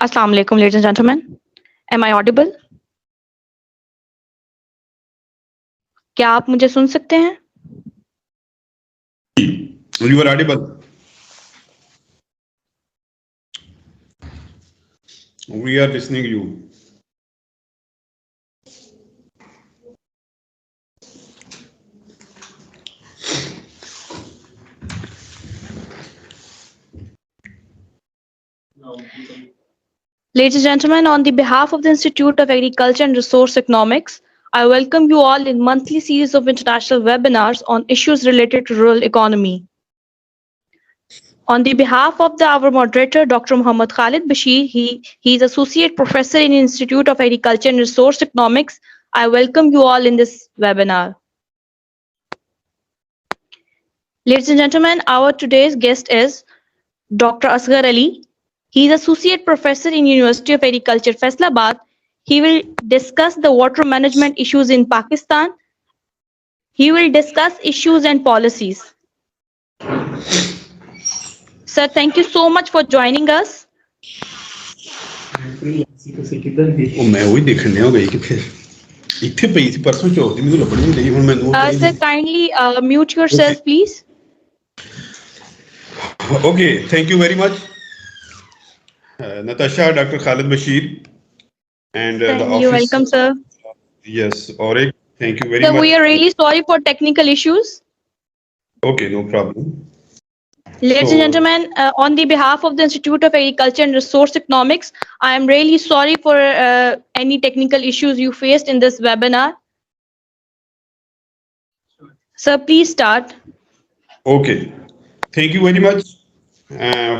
Assalamu alaikum, ladies and gentlemen. Am I audible? क्या आप मुझे सुन सकते हैं? You are audible. We are listening you. Ladies and gentlemen, on the behalf of the Institute of Agriculture and Resource Economics, I welcome you all in monthly series of international webinars on issues related to rural economy. On the behalf of our moderator, Dr. Muhammad Khalid Bashir, he is Associate Professor in Institute of Agriculture and Resource Economics. I welcome you all in this webinar. Ladies and gentlemen, our today's guest is Dr. Asghar Ali. He is Associate Professor in University of Agriculture, Faisalabad. He will discuss the water management issues in Pakistan. He will discuss issues and policies. Sir, thank you so much for joining us. Sir, kindly mute yourself, please. Okay, thank you very much. Natasha, Dr. Khalid Bashir, and the office. You're welcome, sir. Yes, ORIC, thank you very Sir, much. we are really sorry for technical issues. Okay, no problem. Ladies and gentlemen, on the behalf of the Institute of Agriculture and Resource Economics, I am really sorry for any technical issues you faced in this webinar. Sir, please start. Okay, thank you very much.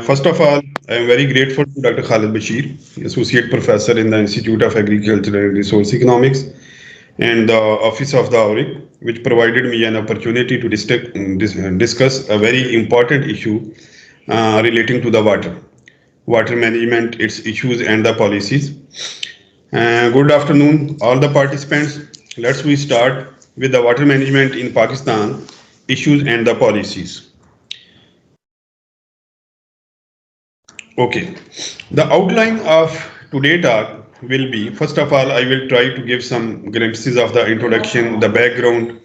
First of all, I am very grateful to Dr. Khalid Bashir, Associate Professor in the Institute of Agriculture and Resource Economics and the Office of the ORIC, which provided me an opportunity to discuss a very important issue relating to the water management, its issues and the policies. Good afternoon, all the participants. Let's start with the water management in Pakistan, issues and the policies. Okay, the outline of today's talk will be, first of all, I will try to give some glimpses of the introduction, the background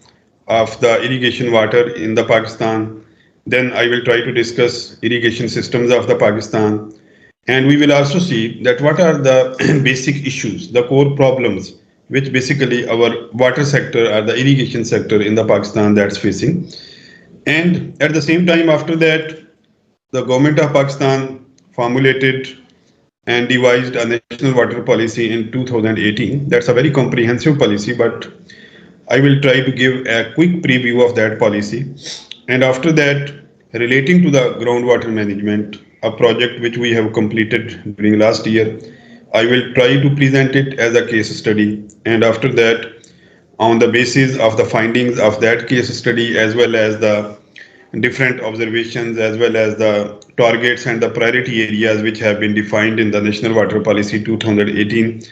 of the irrigation water in the Pakistan. Then I will try to discuss irrigation systems of the Pakistan. And we will also see that what are the basic issues, the core problems, which basically our water sector or the irrigation sector in the Pakistan that's facing. And at the same time, after that, the government of Pakistan formulated and devised a national water policy in 2018. That's a very comprehensive policy, but I will try to give a quick preview of that policy. And after that, relating to the groundwater management, a project which we have completed during last year, I will try to present it as a case study. And after that, on the basis of the findings of that case study, as well as the different observations, as well as the targets and the priority areas which have been defined in the National Water Policy 2018,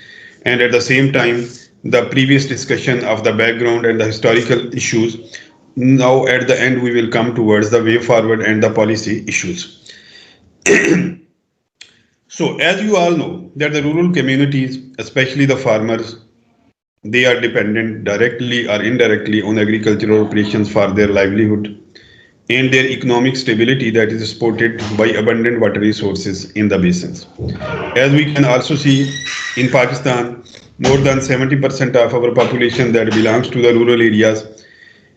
and at the same time, the previous discussion of the background and the historical issues. Now, at the end, we will come towards the way forward and the policy issues. So, as you all know, that the rural communities, especially the farmers, they are dependent directly or indirectly on agricultural operations for their livelihood and their economic stability that is supported by abundant water resources in the basins. As we can also see in Pakistan, more than 70% of our population that belongs to the rural areas,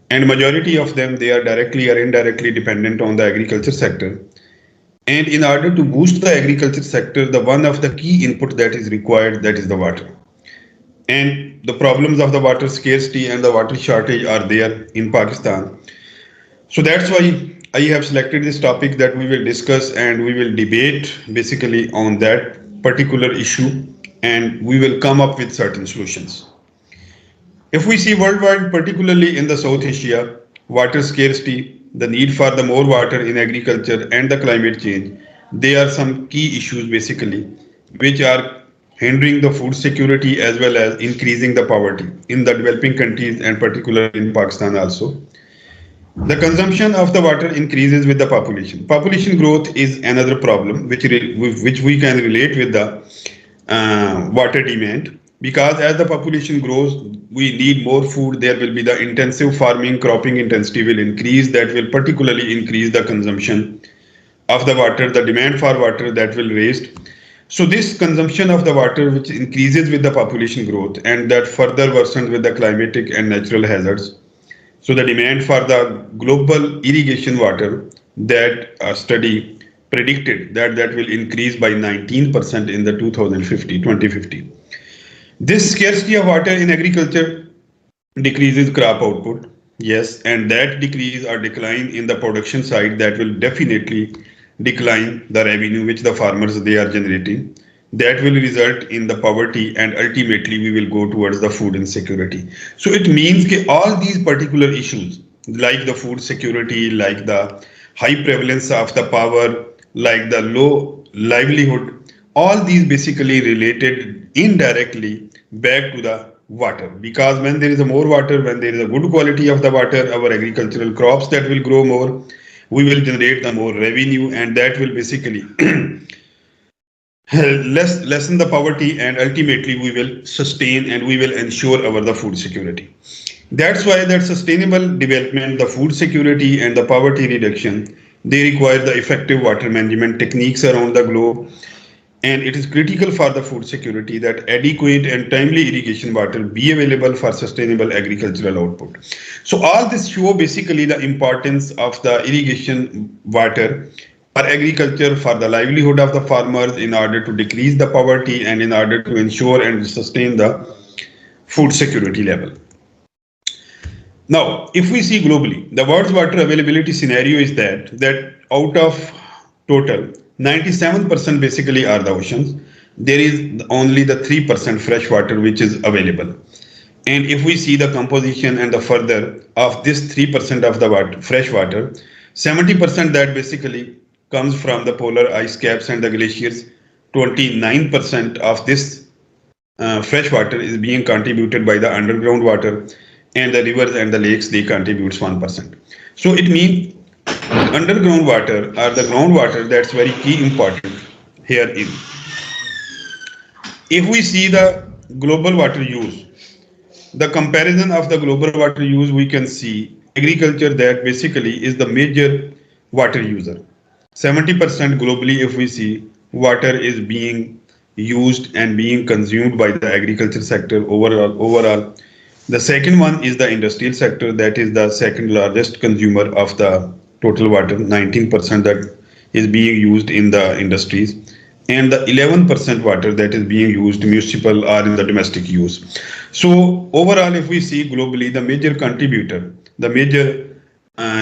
and majority of them, they are directly or indirectly dependent on the agriculture sector. And in order to boost the agriculture sector, the one of the key input that is required, that is the water. And the problems of the water scarcity and the water shortage are there in Pakistan. So that's why I have selected this topic that we will discuss, and we will debate basically on that particular issue, and we will come up with certain solutions. If we see worldwide, particularly in the South Asia, water scarcity, the need for the more water in agriculture and the climate change, there are some key issues basically, which are hindering the food security as well as increasing the poverty in the developing countries and particularly in Pakistan also. The consumption of the water increases with the population. Population growth is another problem which we can relate with the water demand, because as the population grows, we need more food. There will be the intensive farming, cropping intensity will increase. That will particularly increase the consumption of the water, the demand for water that will raised. So this consumption of the water, which increases with the population growth and that further worsened with the climatic and natural hazards, so the demand for the global irrigation water, that study predicted that will increase by 19% in the 2050. This scarcity of water in agriculture decreases crop output. Yes, and that decrease or decline in the production side, that will definitely decline the revenue which the farmers they are generating. That will result in the poverty, and ultimately we will go towards the food insecurity. So it means that all these particular issues like the food security, like the high prevalence of the power, like the low livelihood, all these basically related indirectly back to the water, because when there is a more water, when there is a good quality of the water, our agricultural crops that will grow more, we will generate the more revenue, and that will basically lessen the poverty, and ultimately we will sustain and we will ensure our the food security. That's why that sustainable development, the food security and the poverty reduction, they require the effective water management techniques around the globe. And it is critical for the food security that adequate and timely irrigation water be available for sustainable agricultural output. So all this show basically the importance of the irrigation water for agriculture, for the livelihood of the farmers, in order to decrease the poverty and in order to ensure and sustain the food security level. Now, if we see globally, the world's water availability scenario is that out of total, 97% basically are the oceans. There is only the 3% fresh water which is available. And if we see the composition and the further of this 3% of the water, fresh water, 70% that basically comes from the polar ice caps and the glaciers. 29% of this fresh water is being contributed by the underground water, and the rivers and the lakes they contributes 1%. So it means underground water or the groundwater, that's very key important here in. If we see the global water use, the comparison of the global water use, we can see agriculture that basically is the major water user. 70% globally, if we see, water is being used and being consumed by the agriculture sector overall. The second one is the industrial sector, that is the second largest consumer of the total water, 19% that is being used in the industries, and the 11% water that is being used municipal or in the domestic use. So overall, if we see globally, the major contributor, the major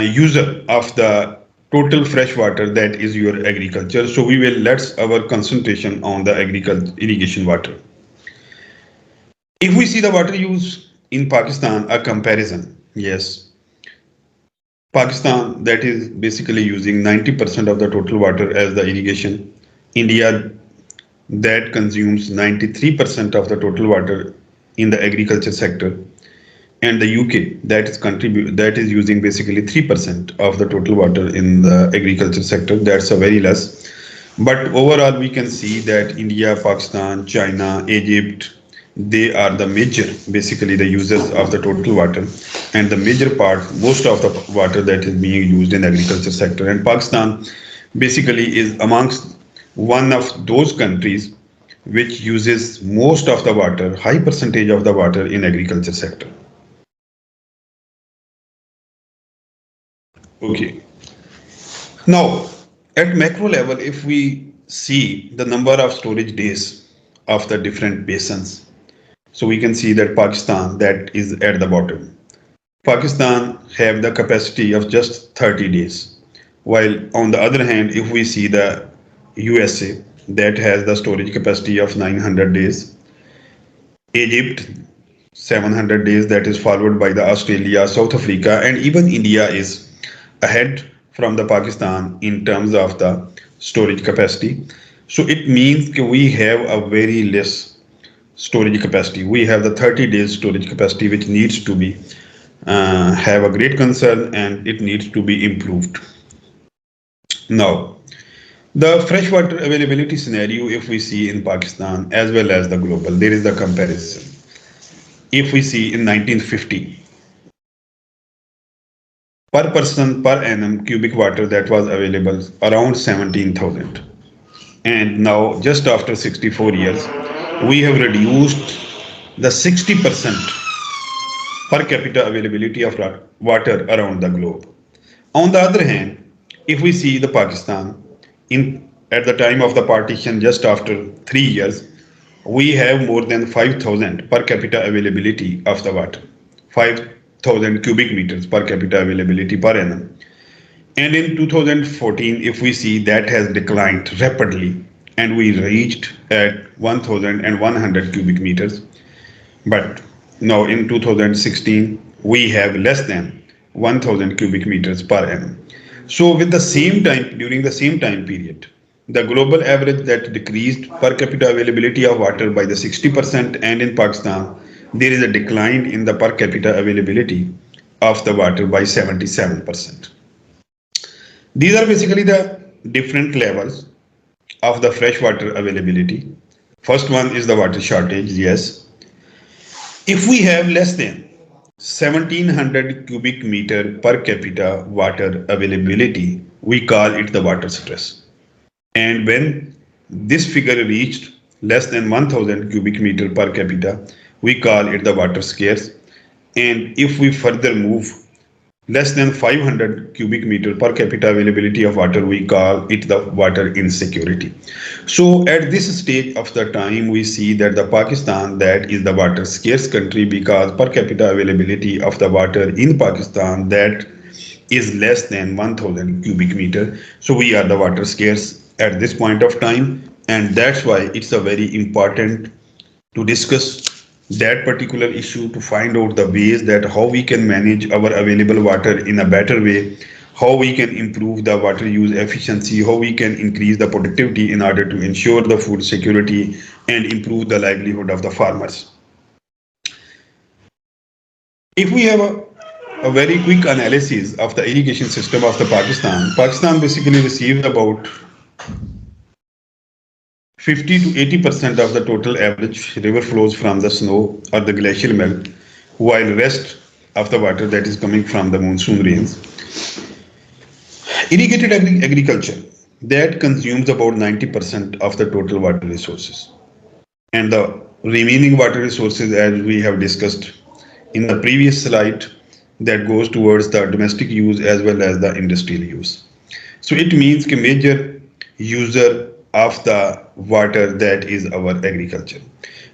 user of the total fresh water, that is your agriculture. So we will let's our concentration on the agriculture irrigation water. If we see the water use in Pakistan, a comparison, yes, Pakistan that is basically using 90% of the total water as the irrigation. India that consumes 93% of the total water in the agriculture sector, and the UK that is using basically 3% of the total water in the agriculture sector. That's a very less. But overall, we can see that India, Pakistan, China, Egypt, they are the major, basically the users of the total water, and the major part, most of the water that is being used in agriculture sector. And Pakistan basically is amongst one of those countries which uses most of the water, high percentage of the water in agriculture sector. Okay. Now, at macro level, if we see the number of storage days of the different basins, so we can see that Pakistan that is at the bottom. Pakistan have the capacity of just 30 days, while on the other hand, if we see the USA that has the storage capacity of 900 days, Egypt 700 days, that is followed by the Australia, South Africa, and even India is ahead from the Pakistan in terms of the storage capacity. So it means that we have a very less storage capacity. We have the 30 days storage capacity which needs to be have a great concern and it needs to be improved. Now, the freshwater availability scenario, if we see in Pakistan as well as the global, there is the comparison. If we see in 1950, per person per annum cubic water that was available around 17,000. And now, just after 64 years, we have reduced the 60% per capita availability of water around the globe. On the other hand, if we see the Pakistan, in at the time of the partition, just after 3 years, we have more than 5,000 per capita availability of the water, 5,000 cubic meters per capita availability per annum. And in 2014, if we see that has declined rapidly, and we reached at 1,100 cubic meters. But now in 2016, we have less than 1,000 cubic meters per annum. So with the same time, during the same time period, the global average that decreased per capita availability of water by the 60%, and in Pakistan, there is a decline in the per capita availability of the water by 77%. These are basically the different levels of the freshwater availability. First one is the water shortage, yes. If we have less than 1700 cubic meter per capita water availability, we call it the water stress. And when this figure reached less than 1000 cubic meter per capita, we call it the water scarce. And if we further move less than 500 cubic meter per capita availability of water, we call it the water insecurity. So at this stage of the time, we see that the Pakistan, that is the water scarce country, because per capita availability of the water in Pakistan, that is less than 1000 cubic meter. So we are the water scarce at this point of time, and that's why it's a very important to discuss that particular issue, to find out the ways that how we can manage our available water in a better way, how we can improve the water use efficiency, how we can increase the productivity in order to ensure the food security and improve the livelihood of the farmers. If we have a very quick analysis of the irrigation system of the Pakistan basically receives about 50 to 80% of the total average river flows from the snow or the glacial melt, while rest of the water that is coming from the monsoon rains. Irrigated agriculture that consumes about 90% of the total water resources. And the remaining water resources, as we have discussed in the previous slide, that goes towards the domestic use as well as the industrial use. So it means a major user of the water that is our agriculture.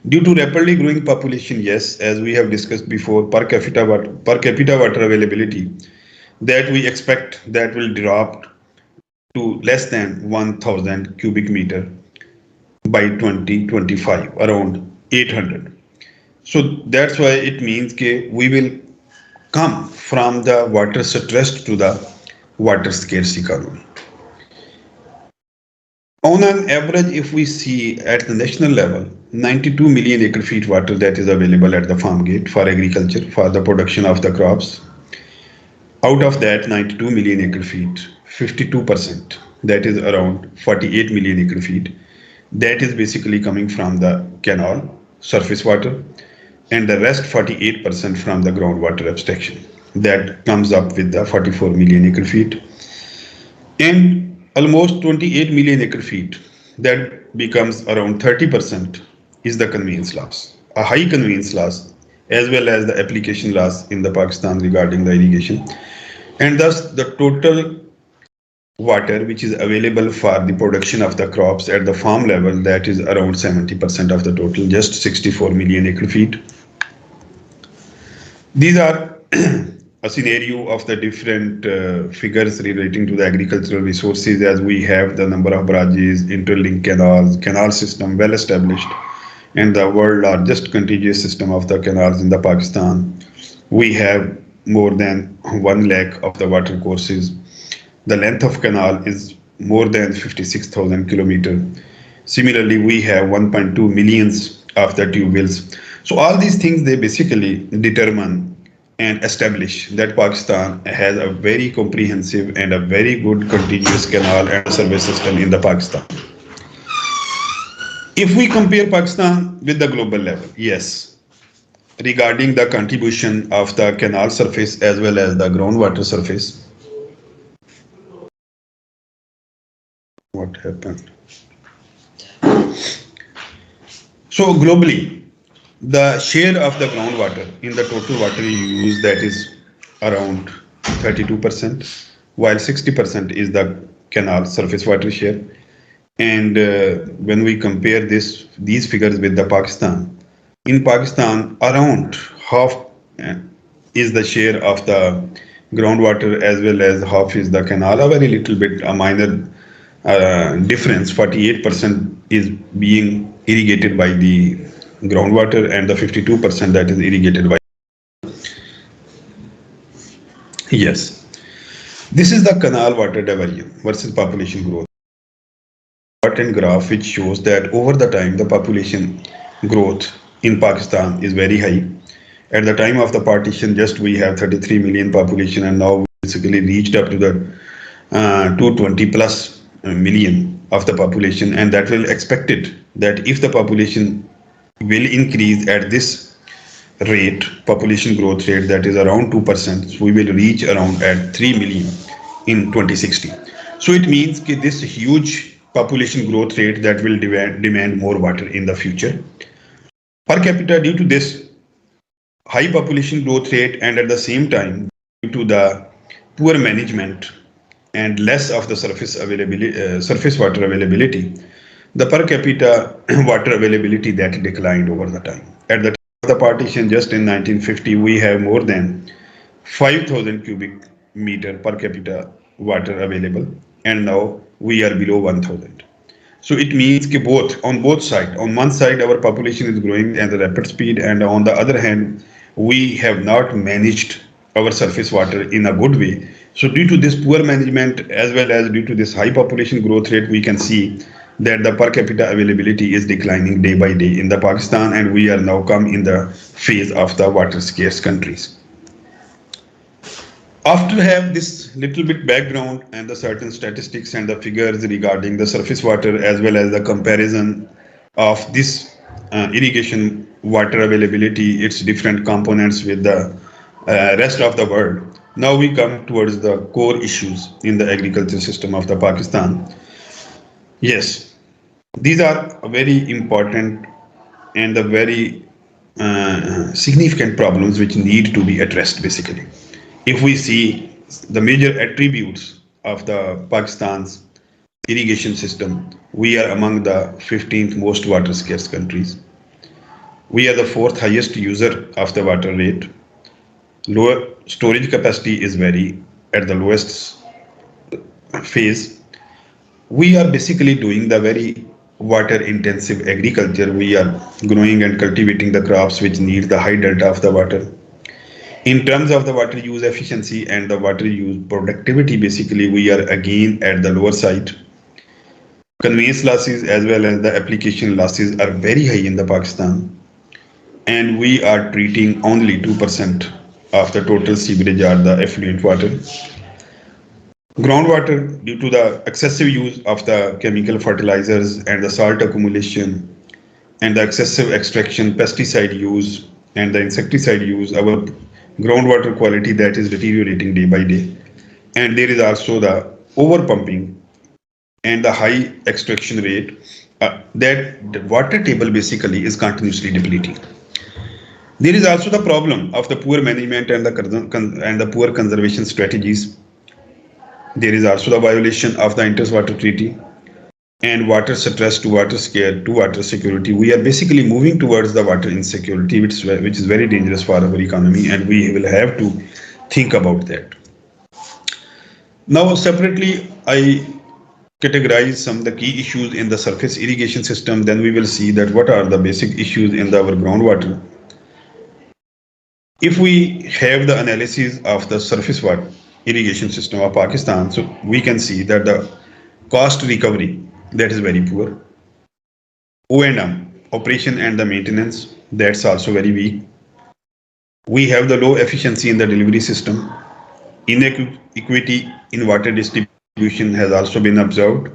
Due to rapidly growing population, yes, as we have discussed before, per capita water availability that we expect that will drop to less than 1000 cubic meter by 2025, around 800. So that's why it means that we will come from the water stressed to the water scarce economy. On an average, if we see at the national level, 92 million acre feet water that is available at the farm gate for agriculture, for the production of the crops. Out of that 92 million acre feet, 52%, that is around 48 million acre feet, that is basically coming from the canal, surface water, and the rest 48% from the groundwater abstraction. That comes up with the 44 million acre feet. And almost 28 million acre feet, that becomes around 30%, is the conveyance loss. A high conveyance loss as well as the application loss in the Pakistan regarding the irrigation. And thus the total water which is available for the production of the crops at the farm level, that is around 70% of the total, just 64 million acre feet. These are a scenario of the different figures relating to the agricultural resources, as we have the number of barrages, interlinked canals, canal system well established, and the world largest contiguous system of the canals in the Pakistan. We have more than 1 lakh of the water courses. The length of canal is more than 56,000 kilometers. Similarly, we have 1.2 millions of the tube wells. So all these things, they basically determine and establish that Pakistan has a very comprehensive and a very good continuous canal and service system in the Pakistan. If we compare Pakistan with the global level, yes, regarding the contribution of the canal surface as well as the groundwater surface, what happened? So globally, the share of the groundwater in the total water use that is around 32%, while 60% is the canal surface water share. And when we compare these figures with the Pakistan, in Pakistan, around half uh, is the share of the groundwater as well as half is the canal. A very little bit, a minor difference. 48% is being irrigated by the groundwater, and the 52% that is irrigated by. Yes, this is the canal water diversion versus population growth. Important graph which shows that over the time the population growth in Pakistan is very high. At the time of the partition, just we have 33 million population, and now we basically reached up to the 220 plus million of the population, and that will expected that if the population will increase at this rate, population growth rate that is around 2%, so we will reach around at 3 million in 2060. So it means that this huge population growth rate that will demand more water in the future. Per capita, due to this high population growth rate and at the same time due to the poor management and less of the surface water availability, the per capita water availability that declined over the time. At the time of the partition, just in 1950, we have more than 5,000 cubic meter per capita water available, and now we are below 1,000. So it means that both sides, on one side our population is growing at a rapid speed, and on the other hand we have not managed our surface water in a good way. So due to this poor management as well as due to this high population growth rate, we can see that the per capita availability is declining day by day in the Pakistan, and we are now come in the phase of the water scarce countries. After have this little bit background and the certain statistics and the figures regarding the surface water as well as the comparison of this irrigation water availability, its different components with the rest of the world, now we come towards the core issues in the agriculture system of the Pakistan. Yes, these are very important and the very significant problems which need to be addressed basically. If we see the major attributes of the Pakistan's irrigation system, we are among the 15th most water scarce countries. We are the fourth highest user of the water rate. Lower storage capacity is very at the lowest phase. We are basically doing the very water intensive agriculture. We are growing and cultivating the crops which need the high delta of the water. In terms of the water use efficiency and the water use productivity, basically we are again at the lower side. Conveyance losses as well as the application losses are very high in the Pakistan, and we are treating only 2% of the total sewerage or the effluent water. Groundwater, due to the excessive use of the chemical fertilizers and the salt accumulation and the excessive extraction, pesticide use and the insecticide use, our groundwater quality that is deteriorating day by day. And there is also the over pumping and the high extraction rate, that the water table basically is continuously depleting. There is also the problem of the poor management and the poor conservation strategies. There is also the violation of the Inter-Water Treaty and water stress to water scare to water security. We are basically moving towards the water insecurity, which is very dangerous for our economy, and we will have to think about that. Now, separately, I categorize some of the key issues in the surface irrigation system. Then we will see that what are the basic issues in our groundwater. If we have the analysis of the surface water irrigation system of Pakistan, so we can see that the cost recovery that is very poor. O&M, operation and the maintenance, that's also very weak. We have the low efficiency in the delivery system. Inequity in water distribution has also been observed.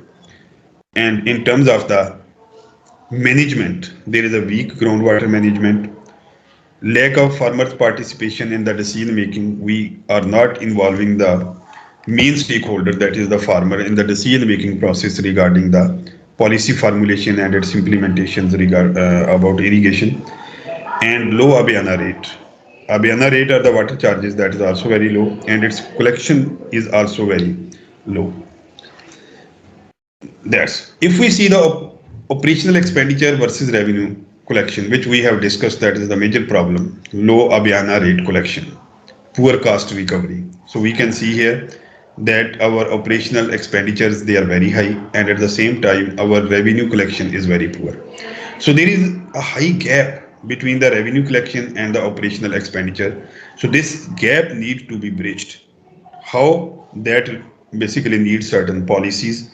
And in terms of the management, there is a weak groundwater management, lack of farmers' participation in the decision making. We are not involving the main stakeholder, that is the farmer, in the decision making process regarding the policy formulation and its implementations about irrigation. And low Abhyana rate. Abhyana rate are the water charges, that is also very low, and its collection is also very low. That's if we see the operational expenditure versus revenue collection, which we have discussed, that is the major problem. Low Abhyana rate collection, poor cost recovery. So we can see here that our operational expenditures, they are very high, and at the same time our revenue collection is very poor. So there is a high gap between the revenue collection and the operational expenditure. So this gap needs to be bridged. How that basically needs certain policies,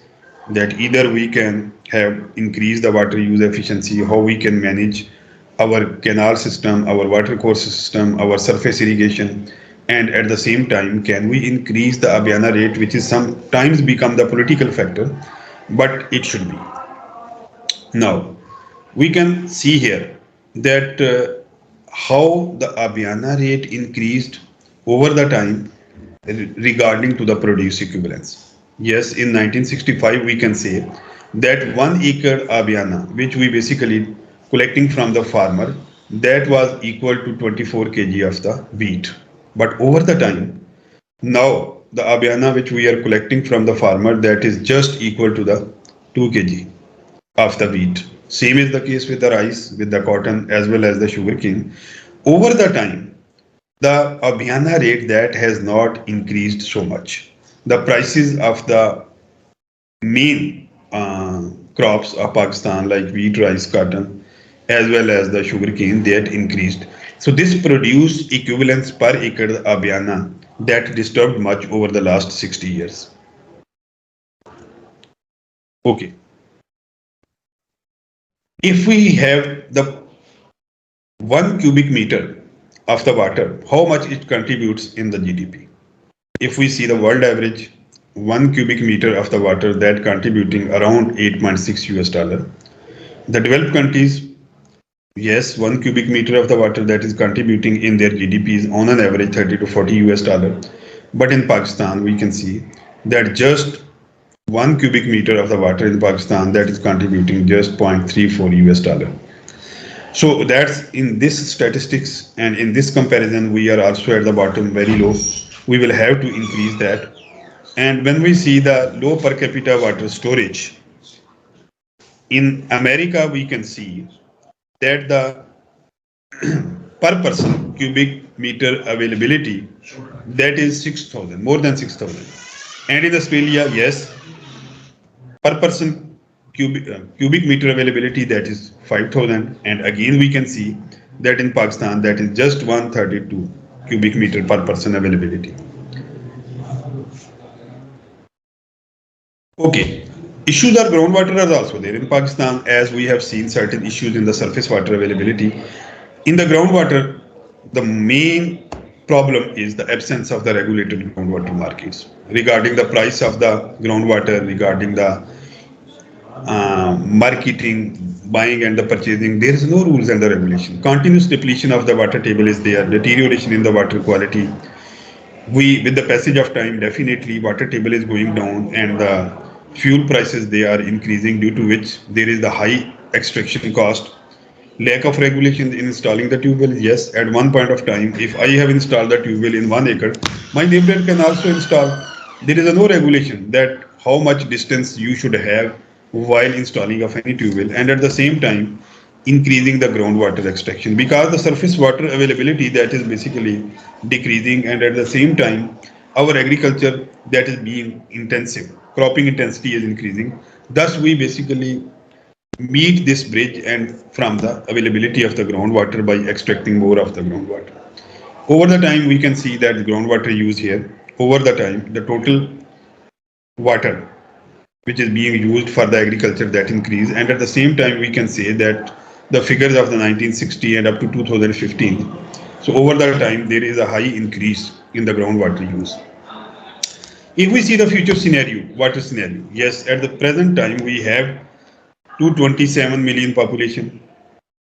that either we can have increase the water use efficiency, how we can manage our canal system, our water course system, our surface irrigation, and at the same time can we increase the Abhyana rate, which is sometimes become the political factor, but it should be. Now we can see here that how the Abhyana rate increased over the time regarding to the produce equivalence. Yes, in 1965 we can say that 1 acre Abhyana, which we basically collecting from the farmer, that was equal to 24 kg of the wheat. But over the time, now the Abhyana which we are collecting from the farmer, that is just equal to the 2 kg of the wheat. Same is the case with the rice, with the cotton, as well as the sugarcane. Over the time, the Abhyana rate that has not increased so much. The prices of the main crops of Pakistan, like wheat, rice, cotton, as well as the sugarcane, that increased. So this produce equivalence per acre Abhyana that disturbed much over the last 60 years. Okay. If we have the 1 cubic meter of the water, how much it contributes in the GDP? If we see the world average, 1 cubic meter of the water that contributing around 8.6 US dollar. The developed countries, yes, 1 cubic meter of the water that is contributing in their GDP is on an average 30 to 40 US dollar. But in Pakistan, we can see that just 1 cubic meter of the water in Pakistan that is contributing just 0.34 US dollar. So that's in this statistics, and in this comparison, we are also at the bottom very low. We will have to increase that. And when we see the low per capita water storage, in America, we can see that the per person cubic meter availability, that is 6,000, more than 6,000. And in Australia, yes, per person cubic meter availability, that is 5,000. And again we can see that in Pakistan that is just 132 cubic meter per person availability. Okay, issues are groundwater are also there in Pakistan, as we have seen certain issues in the surface water availability. In the groundwater, the main problem is the absence of the regulated groundwater markets regarding the price of the groundwater, regarding the marketing, buying, and the purchasing. There is no rules and the regulation. Continuous depletion of the water table is there. Deterioration in the water quality. With the passage of time, definitely water table is going down, and the fuel prices, they are increasing, due to which there is the high extraction cost. Lack of regulations in installing the tube well. Yes, at one point of time, if I have installed the tube well in 1 acre, my neighbor can also install. There is no regulation that how much distance you should have while installing of any tube well, and at the same time increasing the groundwater extraction, because the surface water availability that is basically decreasing, and at the same time our agriculture that is being intensive, cropping intensity is increasing. Thus we basically meet this bridge and from the availability of the groundwater by extracting more of the groundwater. Over the time, we can see that the groundwater use here, over the time, the total water which is being used for the agriculture that increase, and at the same time, we can say that the figures of the 1960 and up to 2015 So over the time, there is a high increase in the groundwater use. If we see the future scenario, water scenario, yes, at the present time we have 227 million population.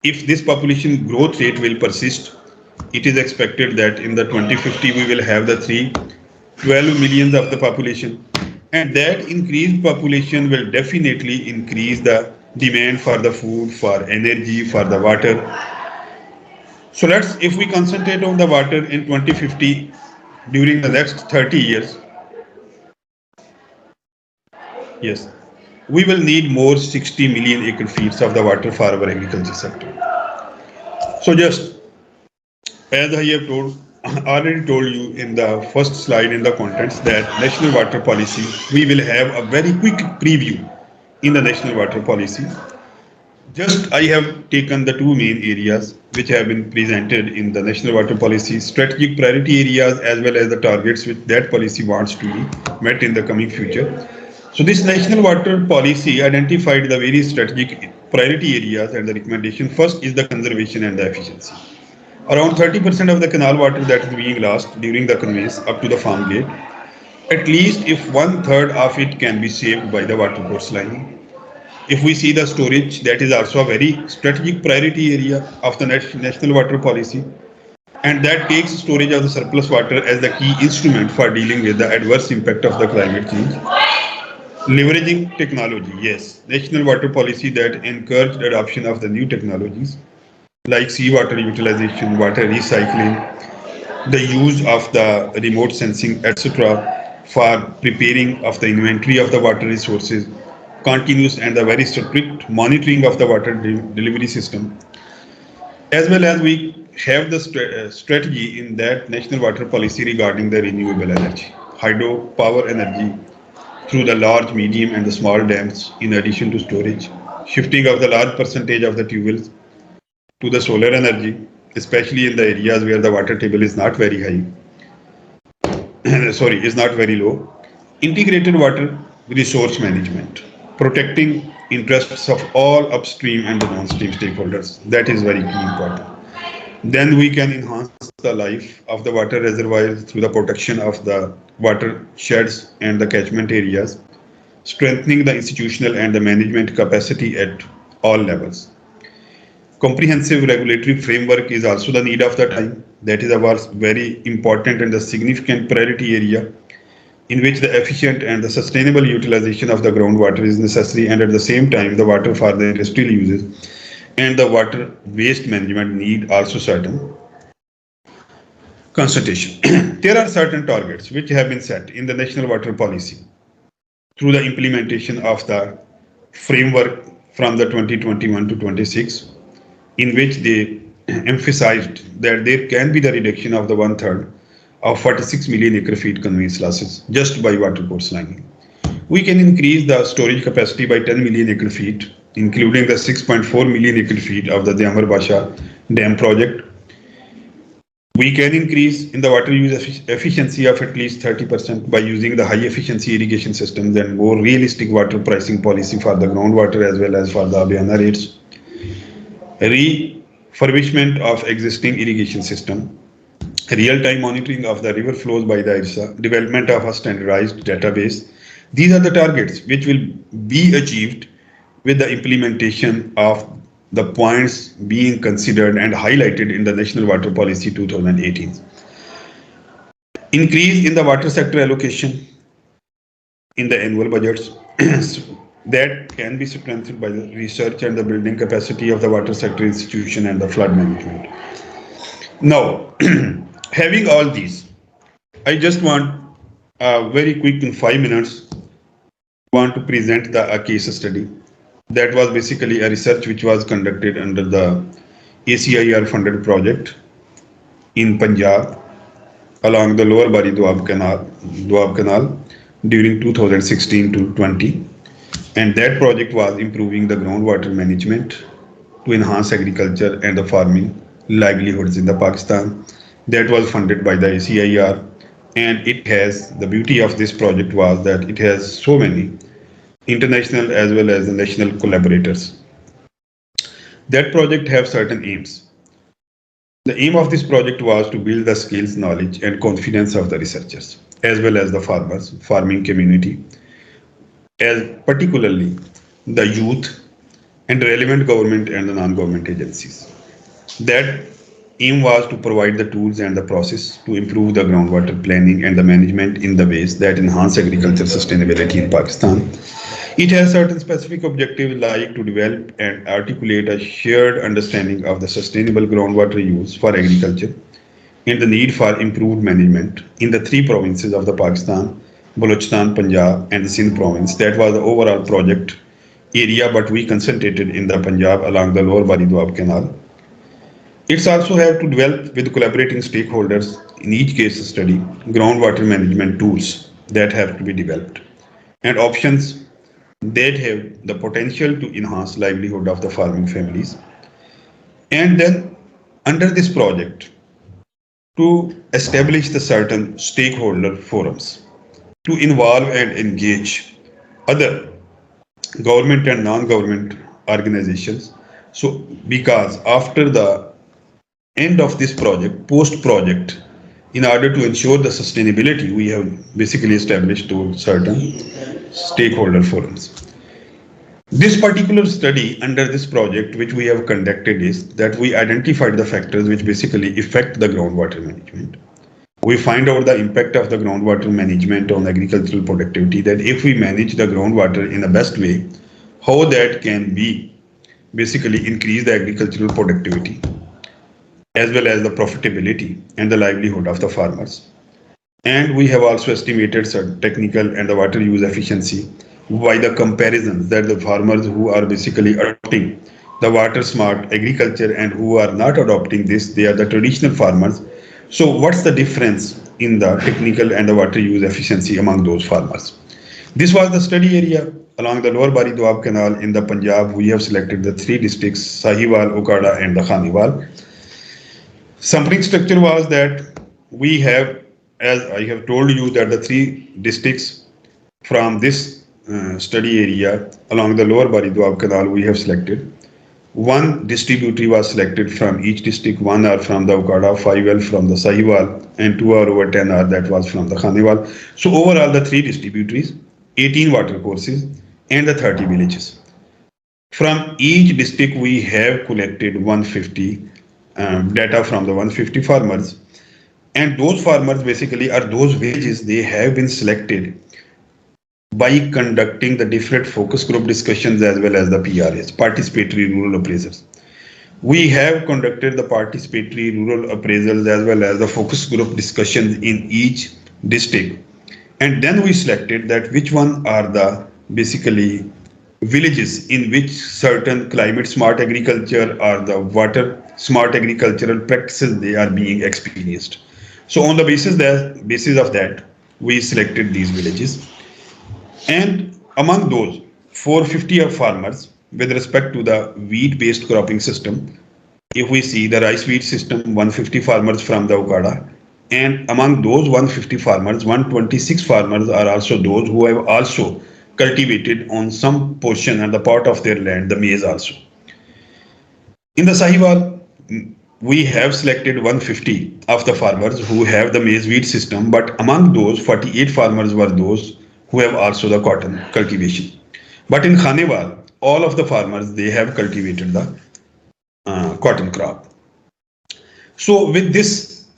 If this population growth rate will persist, it is expected that in the 2050 we will have the 312 millions of the population, and that increased population will definitely increase the demand for the food, for energy, for the water. So let's, if we concentrate on the water in 2050, during the next 30 years, yes, we will need more 60 million acre feet of the water for our agriculture sector. So just as I have told, already told you in the first slide in the contents that national water policy, we will have a very quick preview in the national water policy. Just I have taken the two main areas which have been presented in the national water policy, strategic priority areas as well as the targets which that policy wants to be met in the coming future. So this national water policy identified the various strategic priority areas and the recommendation. First is the conservation and the efficiency. Around 30% of the canal water that is being lost during the conveys up to the farm gate, at least if one third of it can be saved by the water course lining. If we see the storage, that is also a very strategic priority area of the national water policy, and that takes storage of the surplus water as the key instrument for dealing with the adverse impact of the climate change. Leveraging technology, yes, national water policy that encouraged adoption of the new technologies like seawater utilization, water recycling, the use of the remote sensing, etc., for preparing of the inventory of the water resources, continuous and the very strict monitoring of the water delivery system, as well as we have the strategy in that national water policy regarding the renewable energy, hydropower energy through the large, medium, and the small dams, in addition to storage, shifting of the large percentage of the tubes to the solar energy, especially in the areas where the water table is not very high, sorry, is not very low. Integrated water resource management, protecting interests of all upstream and the downstream stakeholders. That is very key important. Then we can enhance the life of the water reservoirs through the protection of the water sheds and the catchment areas, strengthening the institutional and the management capacity at all levels. Comprehensive regulatory framework is also the need of the time. That is our very important and a significant priority area in which the efficient and the sustainable utilization of the groundwater is necessary, and at the same time the water for the industrial uses and the water waste management need also certain consultation. There are certain targets which have been set in the national water policy through the implementation of the framework from the 2021 to 26, in which they emphasized that there can be the reduction of the one third of 46 million acre feet conveyance losses just by water course lining. We can increase the storage capacity by 10 million acre feet, including the 6.4 million acre feet of the Amar Basha Dam project. We can increase in the water use efficiency of at least 30% by using the high efficiency irrigation systems and more realistic water pricing policy for the groundwater as well as for the Abhyana rates. Refurbishment of existing irrigation system, real-time monitoring of the river flows by the IRSA, development of a standardized database. These are the targets which will be achieved with the implementation of the points being considered and highlighted in the National Water Policy 2018. Increase in the water sector allocation in the annual budgets that can be strengthened by the research and the building capacity of the water sector institution and the flood management. Now, having all these, I just want very quick in 5 minutes want to present a case study that was basically a research which was conducted under the ACIR funded project in Punjab along the lower Bari Doab Canal during 2016 to 20, and that project was improving the groundwater management to enhance agriculture and the farming livelihoods in the Pakistan. That was funded by the ACIR, and it has, the beauty of this project was that it has so many international as well as the national collaborators. That project have certain aims. The aim of this project was to build the skills, knowledge, and confidence of the researchers, as well as the farmers, farming community, as particularly the youth and relevant government and the non-government agencies. That aim was to provide the tools and the process to improve the groundwater planning and the management in the ways that enhance agriculture sustainability in Pakistan. It has certain specific objectives like to develop and articulate a shared understanding of the sustainable groundwater use for agriculture and the need for improved management in the three provinces of the Pakistan, Balochistan, Punjab, and the Sindh province. That was the overall project area, but we concentrated in the Punjab along the lower Bari Doab Canal. It's also have to develop with collaborating stakeholders in each case study, groundwater management tools that have to be developed and options that have the potential to enhance livelihood of the farming families. And then under this project, to establish the certain stakeholder forums, to involve and engage other government and non-government organizations. So because after the end of this project, post-project, in order to ensure the sustainability, we have basically established two certain stakeholder forums. This particular study under this project, which we have conducted, is that we identified the factors which basically affect the groundwater management. We find out the impact of the groundwater management on agricultural productivity, that if we manage the groundwater in the best way, how that can be basically increase the agricultural productivity as well as the profitability and the livelihood of the farmers. And we have also estimated certain technical and the water use efficiency by the comparisons that the farmers who are basically adopting the water smart agriculture and who are not adopting this, they are the traditional farmers. So what's the difference in the technical and the water use efficiency among those farmers? This was the study area along the lower Bari Doab Canal in the Punjab. We have selected the three districts, Sahiwal, Okada and the Khaniwal. Sampling structure was that we have, as I have told you, that the three districts from this study area along the lower Bari Doab Canal we have selected. One distributary was selected from each district, one are from the Okada, 5 are from the Sahiwal, and 2 are over 10 are that was from the Khaniwal. So overall the three distributaries, 18 water courses and the 30 villages. From each district we have collected 150 data from the 150 farmers, and those farmers basically are those villages they have been selected by conducting the different focus group discussions as well as the PRAs, participatory rural appraisals. We have conducted the participatory rural appraisals as well as the focus group discussions in each district, and then we selected that which one are the basically villages in which certain climate smart agriculture or the water smart agricultural practices they are being experienced. So on the basis of that, we selected these villages, and among those 450 are farmers with respect to the wheat based cropping system. If we see the rice wheat system, 150 farmers from the Okada, and among those 150 farmers, 126 farmers are also those who have also cultivated on some portion and the part of their land the maize also. In the Sahiwal, we have selected 150 of the farmers who have the maize wheat system, but among those 48 farmers were those who have also the cotton cultivation. But in Khanewal, all of the farmers they have cultivated the cotton crop. So with this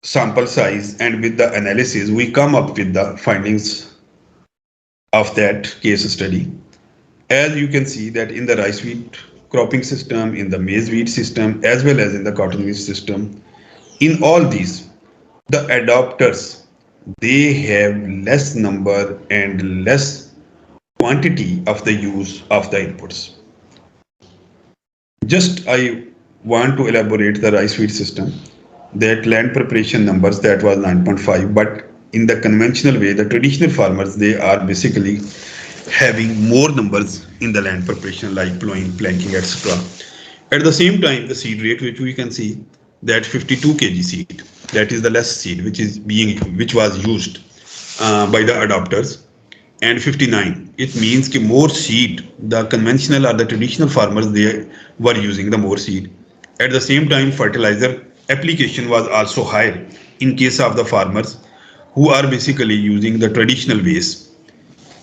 sample size and with the analysis, we come up with the findings of that case study. As you can see that in the rice wheat cropping system, in the maize wheat system, as well as in the cotton wheat system, in all these, the adopters, they have less number and less quantity of the use of the inputs. Just I want to elaborate the rice wheat system, that land preparation numbers that was 9.5, but in the conventional way, the traditional farmers, they are basically having more numbers in the land preparation like plowing, planking, etc. At the same time, the seed rate, which we can see that 52 kg seed, that is the less seed which was used by the adopters, and 59. It means that more seed, the conventional or the traditional farmers, they were using the more seed. At the same time, fertilizer application was also higher in case of the farmers who are basically using the traditional ways,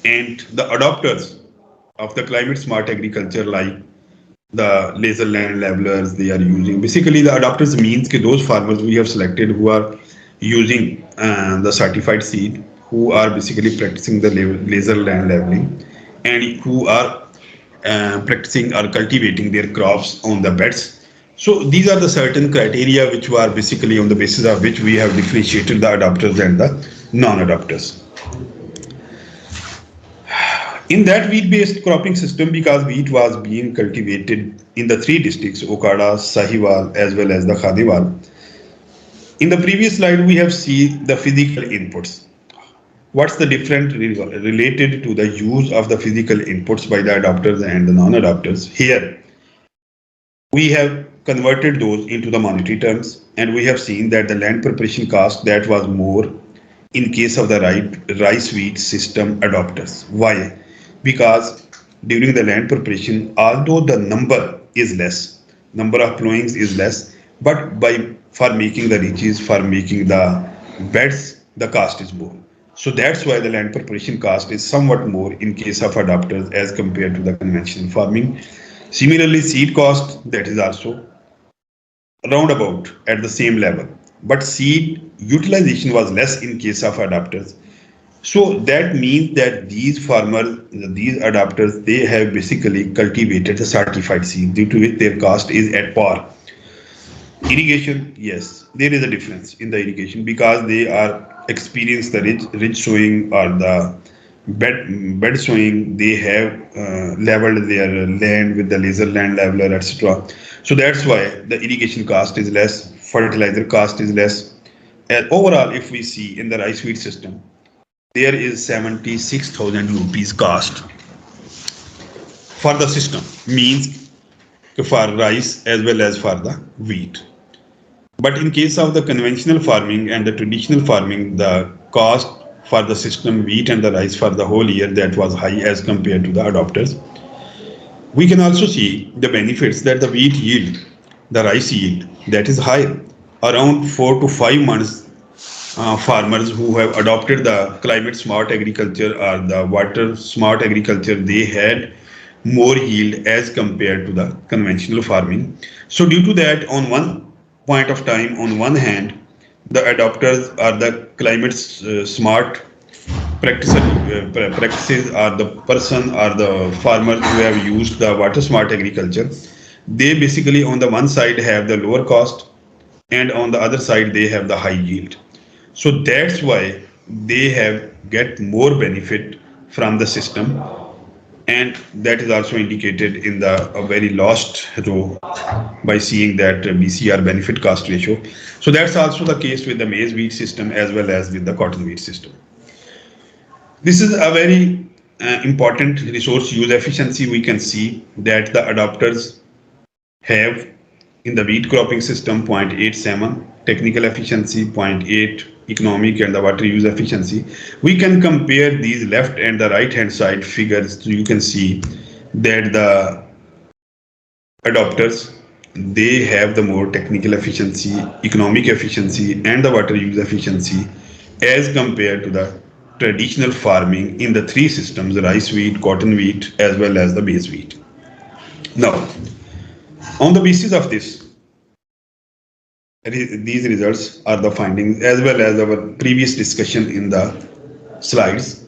and the adopters of the climate smart agriculture like the laser land levelers they are using. Basically, the adopters means that those farmers we have selected who are using the certified seed, who are basically practicing the laser land leveling, and who are practicing or cultivating their crops on the beds. So these are the certain criteria which were basically on the basis of which we have differentiated the adopters and the non-adopters. In that wheat-based cropping system, because wheat was being cultivated in the three districts, Okada, Sahiwal, as well as the Khadiwal. In the previous slide, we have seen the physical inputs. What's the difference related to the use of the physical inputs by the adopters and the non-adopters? Here, we have converted those into the monetary terms, and we have seen that the land preparation cost that was more in case of the rice wheat system adopters. Why? Because during the land preparation, although the number is less, number of plowings is less, but by for making the ridges, for making the beds, the cost is more. So that's why the land preparation cost is somewhat more in case of adopters as compared to the conventional farming. Similarly, seed cost that is also roundabout at the same level, but seed utilization was less in case of adopters. So that means that these farmers, these adopters, they have basically cultivated the certified seed due to which their cost is at par. Irrigation, yes, there is a difference in the irrigation because they are experience the ridge sowing or the bed sowing. They have leveled their land with the laser land leveler, etc. So that's why the irrigation cost is less, fertilizer cost is less. And overall, if we see in the rice wheat system, there is 76,000 rupees cost for the system, means for rice as well as for the wheat. But in case of the conventional farming and the traditional farming, the cost for the system wheat and the rice for the whole year that was high as compared to the adopters. We can also see the benefits that the wheat yield, the rice yield that is high, around 4 to 5 months. Farmers who have adopted the climate smart agriculture or the water smart agriculture, they had more yield as compared to the conventional farming. So due to that, on one point of time, on one hand, the adopters or the climate smart practices are the person or the farmers who have used the water smart agriculture. They basically on the one side have the lower cost, and on the other side they have the high yield. So that's why they have get more benefit from the system, and that is also indicated in the very last row by seeing that BCR benefit cost ratio. So that's also the case with the maize wheat system as well as with the cotton wheat system. This is a very important resource use efficiency. We can see that the adopters have in the wheat cropping system 0.87, technical efficiency 0.8, economic and the water use efficiency. We can compare these left and the right hand side figures. So you can see that the adopters, they have the more technical efficiency, economic efficiency and the water use efficiency as compared to the traditional farming in the three systems: rice wheat, cotton wheat as well as the maize wheat. Now, on the basis of this, these results are the findings as well as our previous discussion in the slides.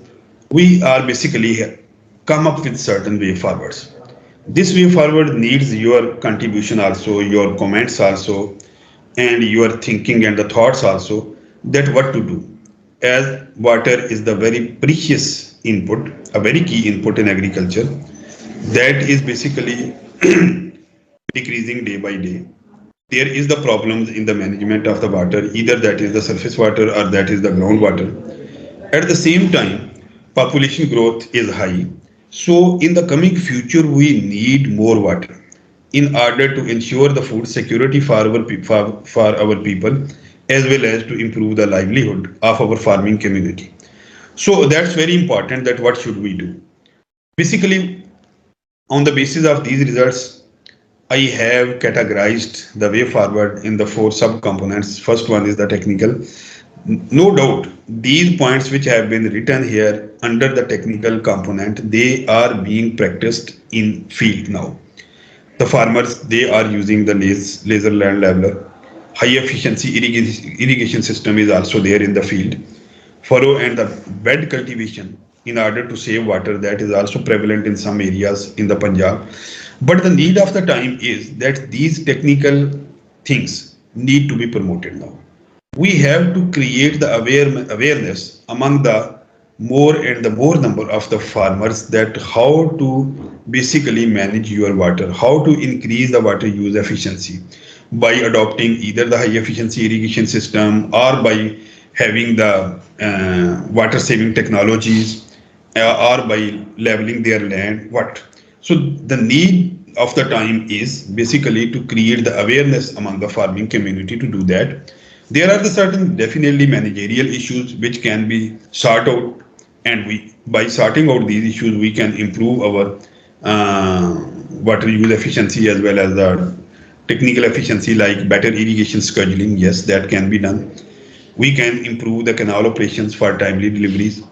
We are basically come up with certain way forwards. This way forward needs your contribution also, your comments also, and your thinking and the thoughts also, that what to do, as water is the very precious input, a very key input in agriculture, that is basically decreasing day by day. There is the problems in the management of the water, either that is the surface water or that is the groundwater. At the same time, population growth is high. So in the coming future, we need more water in order to ensure the food security for for our people, as well as to improve the livelihood of our farming community. So that's very important, that what should we do? Basically, on the basis of these results, I have categorized the way forward in the four subcomponents. First one is the technical. No doubt, these points which have been written here under the technical component, they are being practiced in field now. The farmers, they are using the laser land leveler. High efficiency irrigation system is also there in the field. Furrow and the bed cultivation in order to save water, that is also prevalent in some areas in the Punjab. But the need of the time is that these technical things need to be promoted now. We have to create the awareness among the more and the more number of the farmers that how to basically manage your water, how to increase the water use efficiency by adopting either the high efficiency irrigation system or by having the water saving technologies or by leveling their land. What? So the need of the time is basically to create the awareness among the farming community to do that. There are the certain definitely managerial issues which can be sought out, and we by sorting out these issues we can improve our water use efficiency as well as the technical efficiency like better irrigation scheduling. Yes, that can be done. We can improve the canal operations for timely deliveries,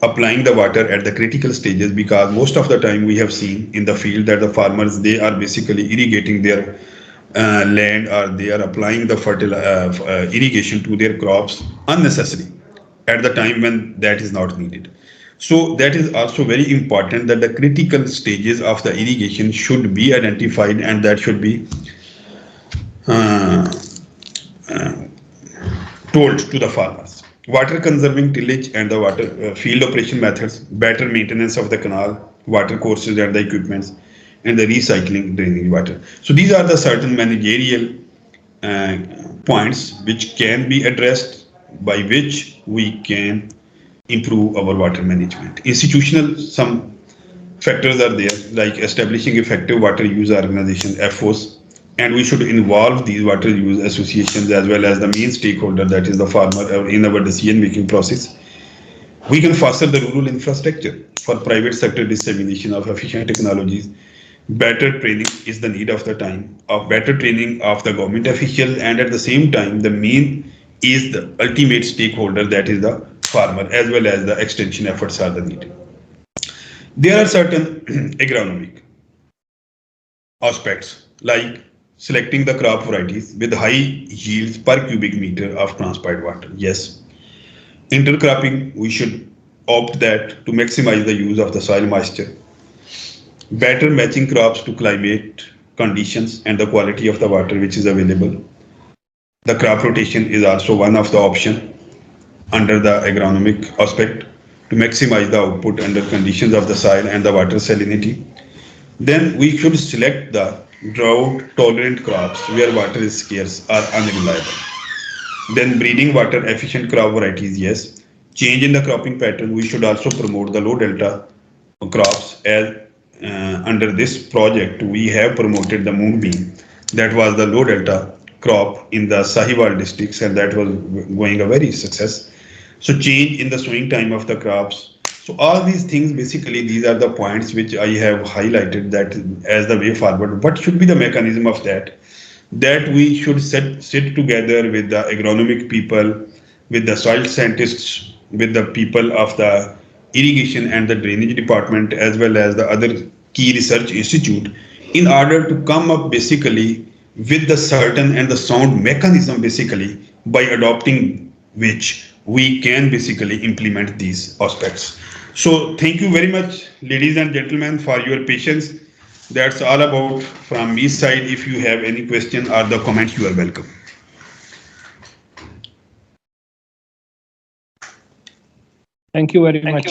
applying the water at the critical stages, because most of the time we have seen in the field that the farmers they are basically irrigating their land, or they are applying the irrigation to their crops unnecessarily at the time when that is not needed. So that is also very important that the critical stages of the irrigation should be identified, and that should be uh, told to the farmers. Water conserving tillage and the water field operation methods, better maintenance of the canal, water courses and the equipments, and the recycling drainage water. So these are the certain managerial uh, points which can be addressed, by which we can improve our water management. Institutional, some factors are there, like establishing effective water use organization (FOs), and we should involve these water use associations as well as the main stakeholder, that is the farmer, in our decision making process. We can foster the rural infrastructure for private sector dissemination of efficient technologies. Better training is the need of the time, of better training of the government officials, and at the same time the main is the ultimate stakeholder, that is the farmer, as well as the extension efforts are the needed. There are certain agronomic aspects like selecting the crop varieties with high yields per cubic meter of transpired water. Yes, intercropping, we should opt that to maximize the use of the soil moisture. Better matching crops to climate conditions and the quality of the water which is available. The crop rotation is also one of the option under the agronomic aspect to maximize the output under conditions of the soil and the water salinity. Then we should select the drought tolerant crops where water is scarce or unreliable. Then breeding water efficient crop varieties, yes. Change in the cropping pattern, we should also promote the low delta crops, as under this project we have promoted the moonbeam, that was the low delta crop in the Sahiwal districts, and that was going a very success. So change in the sowing time of the crops. So all these things, basically these are the points which I have highlighted that as the way forward. What should be the mechanism of that? That we should sit together with the agronomic people, with the soil scientists, with the people of the irrigation and the drainage department, as well as the other key research institute, in order to come up basically with the certain and the sound mechanism, basically by adopting which we can basically implement these aspects. So thank you very much, ladies and gentlemen, for your patience. That's all about from me side. If you have any question or the comments, you are welcome. Thank you very much,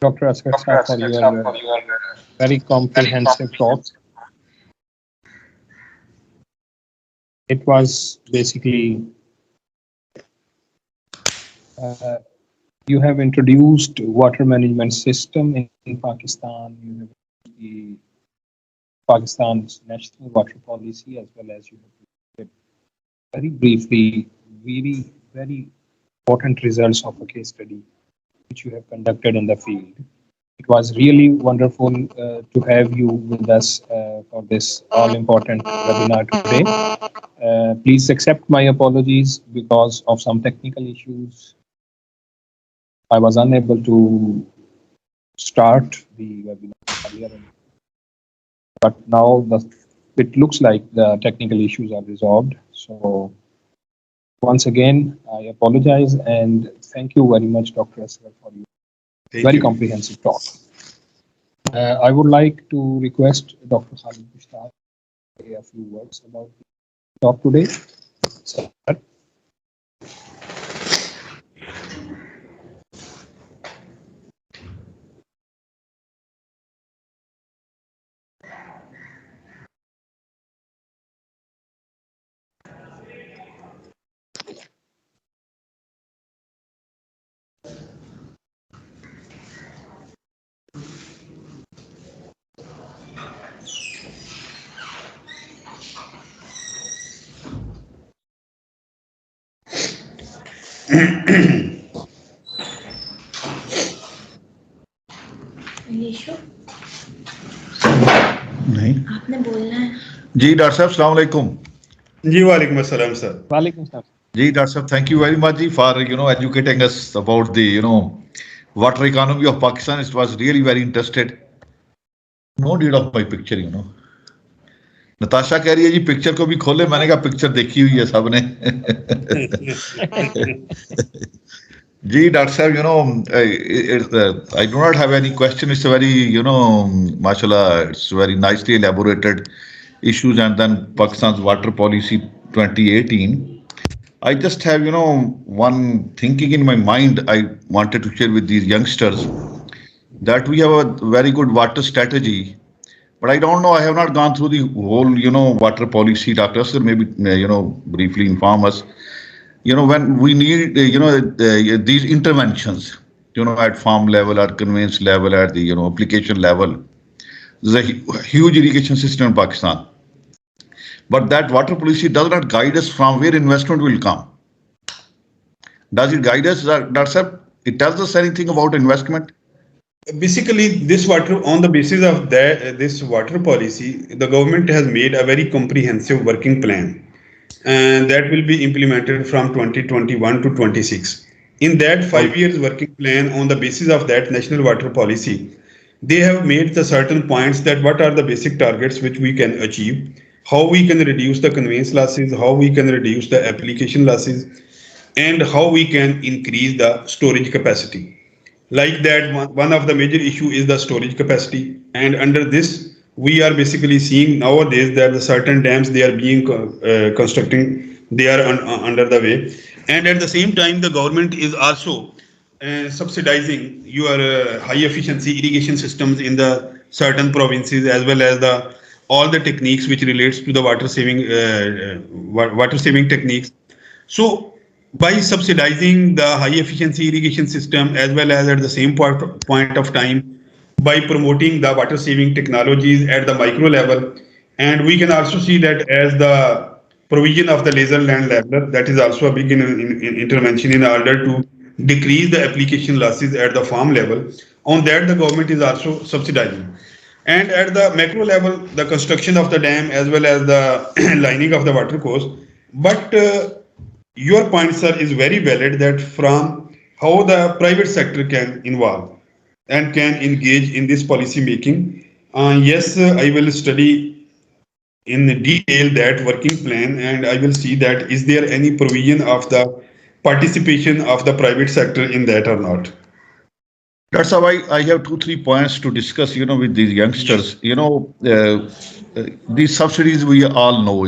Dr. Asghar Saab, for your very comprehensive talk. It was basically, uh, you have introduced water management system in Pakistan. You have the Pakistan's national water policy, as well as you have very briefly, very important results of a case study which you have conducted in the field. it was really wonderful to have you with us for this all important webinar today. Please accept my apologies because of some technical issues. I was unable to start the webinar earlier, but now it looks like the technical issues are resolved. So once again, I apologize and thank you very much, Dr. Asghar, for your Thank very you. comprehensive talk. I would like to request Dr. Khalid to start a few words about the talk today. Sir. नहीं आपने बोलना है जी doctor साहब अस्सलाम वालेकुम जी वालेकुम अस्सलाम सर Walaikum salam. जी डॉक्टर साहब थैंक यू वेरी मच जी for educating us about the water economy of Pakistan it was really very interested no need of my picture Natasha कह रही है जी पिक्चर को भी खोले मैंने कहा पिक्चर देखी हुई है सबने जी डॉक्टर साहब I do not have any question. It's a very mashallah, it's very nicely elaborated issues and then Pakistan's water policy 2018. I just have one thinking in my mind I wanted to share with these youngsters that we have a very good water strategy, but I don't know. I have not gone through the whole water policy. Dr. Asghar maybe briefly inform us. When we need these interventions at farm level, at conveyance level, at the application level. There's a huge irrigation system in Pakistan, but that water policy does not guide us from where investment will come. Does it guide us? That's it tells us anything about investment? Basically, this water, on the basis of this water policy, the government has made a very comprehensive working plan, and that will be implemented from 2021 to 26. In that 5 years working plan, on the basis of that national water policy, they have made the certain points that what are the basic targets which we can achieve, how we can reduce the conveyance losses, how we can reduce the application losses, and how we can increase the storage capacity. Like that, one of the major issue is the storage capacity, and under this we are basically seeing nowadays that the certain dams they are being constructing, they are under the way, and at the same time the government is also subsidizing your high efficiency irrigation systems in the certain provinces, as well as the all the techniques which relates to the water saving techniques. So by subsidizing the high efficiency irrigation system, as well as at the same point of time by promoting the water saving technologies at the micro level, and we can also see that as the provision of the laser land leveler, that is also a big intervention in order to decrease the application losses at the farm level. On that the government is also subsidizing, and at the macro level the construction of the dam as well as the lining of the water course. But your point, sir, is very valid that from how the private sector can involve and can engage in this policy making. Yes, I will study in detail that working plan, and I will see that is there any provision of the participation of the private sector in that or not. That's how I have 2-3 points to discuss, with these youngsters. These subsidies we all know,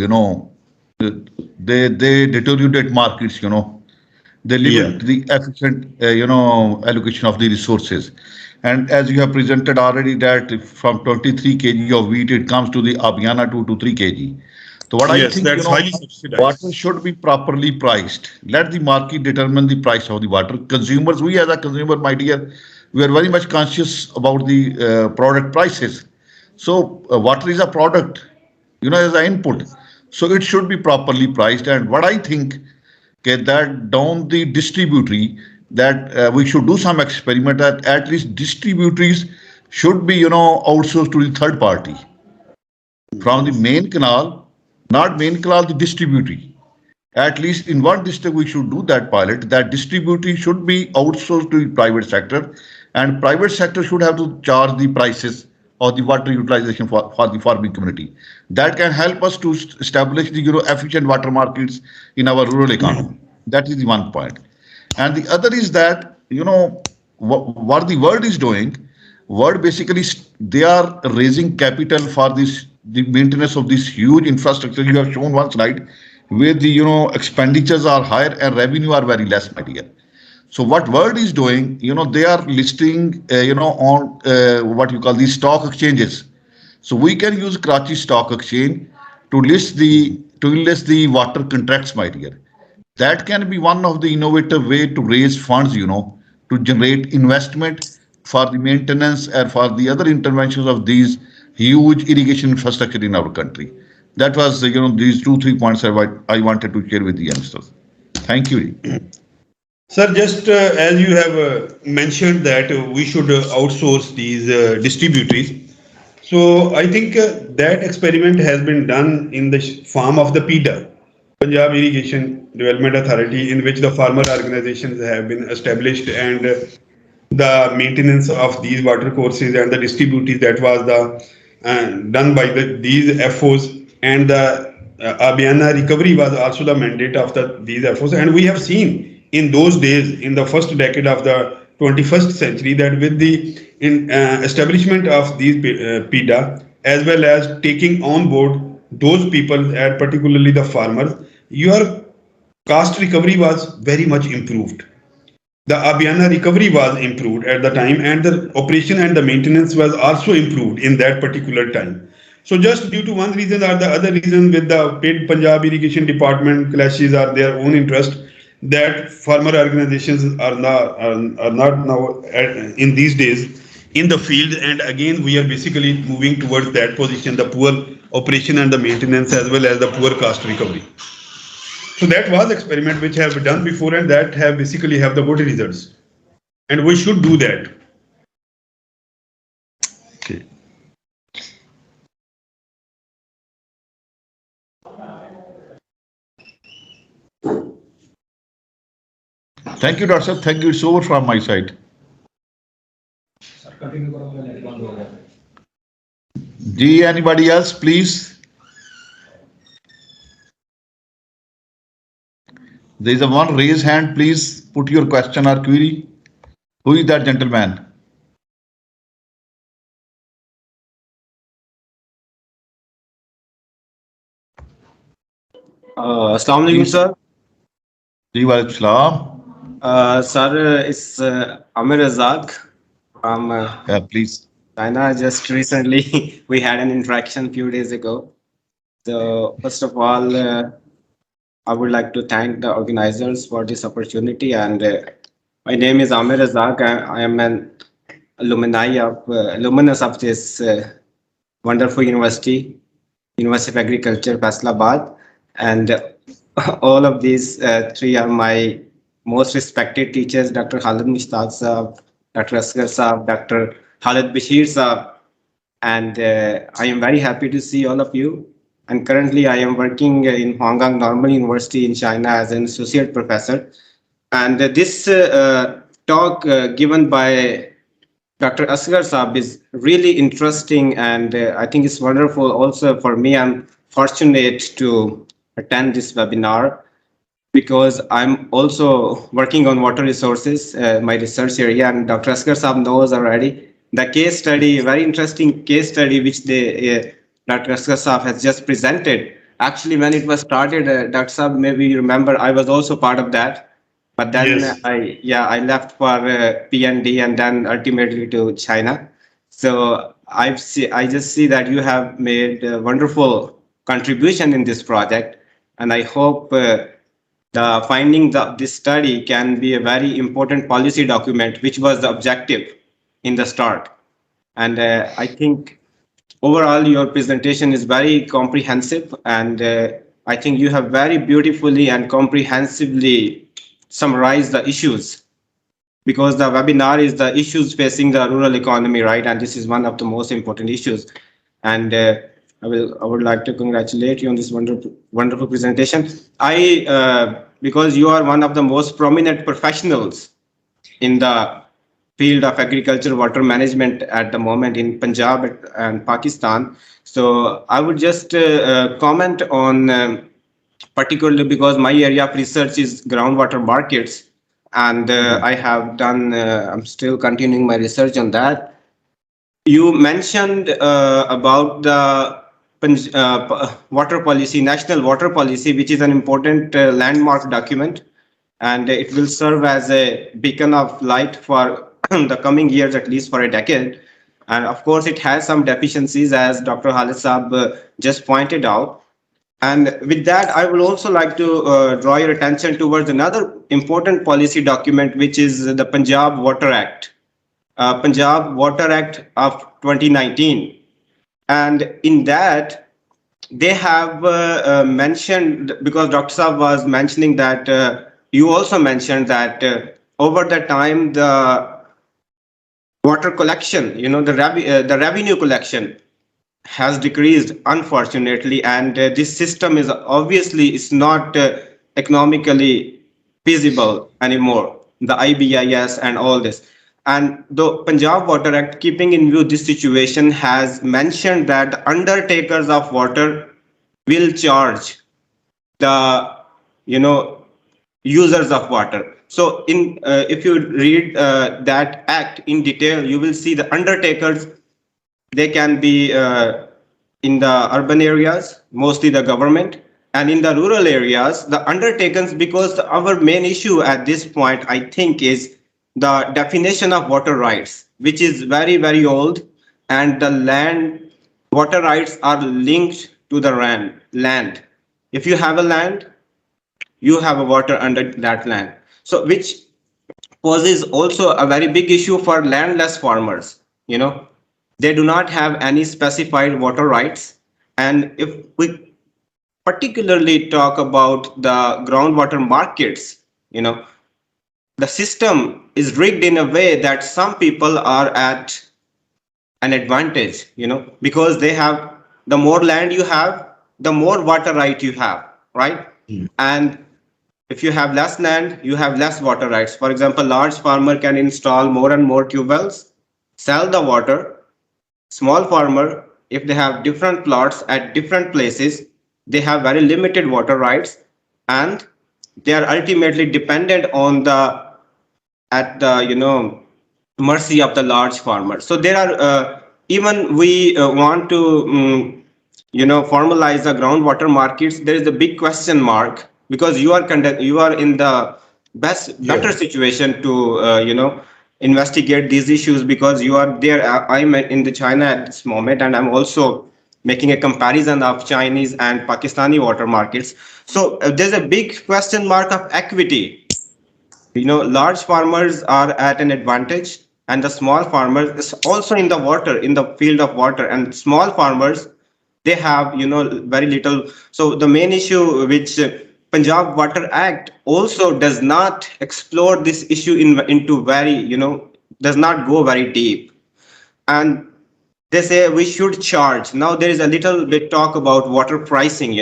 they deteriorate markets, they limit the efficient, allocation of the resources. And as you have presented already that from 23 kg of wheat, it comes to the Abhyana 2 to 3 kg. So what I think, that's highly subsidized. water should be properly priced. Let the market determine the price of the water. Consumers, we as a consumer, my dear, we are very much conscious about the product prices. So water is a product, as an input. So it should be properly priced. And what I think, that down the distributory, that we should do some experiment that at least distributors should be, outsourced to the third party from the main canal, not main canal, the distributory. At least in one district, we should do that pilot. That distributory should be outsourced to the private sector, and private sector should have to charge the prices of the water utilization for the farming community. That can help us to establish the efficient water markets in our rural economy. That is the one point. And the other is that, what the world is doing, world basically they are raising capital for the maintenance of this huge infrastructure. You have shown one slide where the expenditures are higher and revenue are very less, my dear. So what world is doing, they are listing, on what you call the stock exchanges. So we can use Karachi Stock Exchange to list the water contracts, my dear. That can be one of the innovative way to raise funds, to generate investment for the maintenance and for the other interventions of these huge irrigation infrastructure in our country. That was, these 2, 3 points I wanted to share with the youngsters. Thank you. Sir, just as you have mentioned that we should outsource these distributaries. So I think that experiment has been done in the form of the PIDA, Punjab Irrigation Development Authority, in which the farmer organizations have been established, and the maintenance of these water courses and the distributaries, that was done by these FOs, and the Abhyana recovery was also the mandate of these FOs. And we have seen in those days, in the first decade of the 21st century, that with the establishment of these PIDA, as well as taking on board those people, and particularly the farmers, your cost recovery was very much improved. The Abhyana recovery was improved at the time, and the operation and the maintenance was also improved in that particular time. So just due to one reason or the other reason, with the paid Punjab Irrigation Department clashes or their own interest, that farmer organizations are not now in these days in the field, and again we are basically moving towards that position, the poor operation and the maintenance, as well as the poor cost recovery. So that was experiment which have been done before, and that have basically have the good results, and we should do that. Okay. Thank you, Dr. Sir. Thank you. It's over from my side. G, anybody else, please? There is a one raised hand. Please put your question or query. Who is that gentleman? Assalamu alaikum, sir. Ji wa alaikum salam. Sir, it's Amir Azghar from Yeah, please. China. Just recently, we had an interaction a few days ago. So, first of all, I would like to thank the organizers for this opportunity. And my name is Amir Azghar. I am an alumnus of this wonderful university, University of Agriculture, Faisalabad. And all of these three are my most respected teachers, Dr. Khalid Saab, Dr. Asghar Saab, Dr. Khalid Bashir Saab. And I am very happy to see all of you. And currently I am working in Huanggang Normal University in China as an associate professor. And this talk given by Dr. Asghar Saab is really interesting, and I think it's wonderful also for me. I'm fortunate to attend this webinar because I'm also working on water resources, my research area, and Dr. Asghar Saab knows already the case study, very interesting case study which Dr. Asghar Saab has just presented. Actually, when it was started, Dr. Saab, maybe you remember, I was also part of that. But then Yes. I left for PND and then ultimately to China. So I just see that you have made a wonderful contribution in this project, and I hope the findings of this study can be a very important policy document, which was the objective in the start. And I think overall your presentation is very comprehensive, and I think you have very beautifully and comprehensively summarized the issues because the webinar is the issues facing the rural economy, right? And this is one of the most important issues. And I would like to congratulate you on this wonderful presentation. Because you are one of the most prominent professionals in the field of agriculture water management at the moment in Punjab and Pakistan. So I would just comment on particularly because my area of research is groundwater markets, and I have done. I'm still continuing my research on that. You mentioned about the water policy, national water policy, which is an important landmark document, and it will serve as a beacon of light for the coming years, at least for a decade. And of course, it has some deficiencies, as Dr. Khalid Saab just pointed out. And with that, I would also like to draw your attention towards another important policy document, which is the Punjab Water Act. Punjab Water Act of 2019. And in that, they have mentioned, because Dr. Saab was mentioning that, you also mentioned that over the time, the water collection, the revenue collection has decreased, unfortunately, and this system is obviously is not economically feasible anymore, the IBIS and all this. And the Punjab Water Act, keeping in view this situation, has mentioned that the undertakers of water will charge the users of water. So in if you read that act in detail, you will see the undertakers, they can be in the urban areas, mostly the government, and in the rural areas, the undertakings, because our main issue at this point, I think, is the definition of water rights, which is very, very old, and the land water rights are linked to the land. If you have a land, you have a water under that land. So which poses also a very big issue for landless farmers. They do not have any specified water rights. And if we particularly talk about the groundwater markets, the system is rigged in a way that some people are at an advantage, because they have, the more land you have, the more water right you have, right? And if you have less land, you have less water rights. For example, large farmer can install more and more tube wells, sell the water. Small farmer, if they have different plots at different places, they have very limited water rights, and they are ultimately dependent on the mercy of the large farmer. So there are even we want to formalize the groundwater markets. There is a big question mark, because you are in the better situation to investigate these issues, because you are there. I'm in the China at this moment, and I'm also making a comparison of Chinese and Pakistani water markets. So there's a big question mark of equity. Large farmers are at an advantage, and the small farmers is also in the field of water, and small farmers, they have very little. So the main issue which Punjab Water Act also does not explore this issue into very does not go very deep. And they say we should charge. Now there is a little bit talk about water pricing,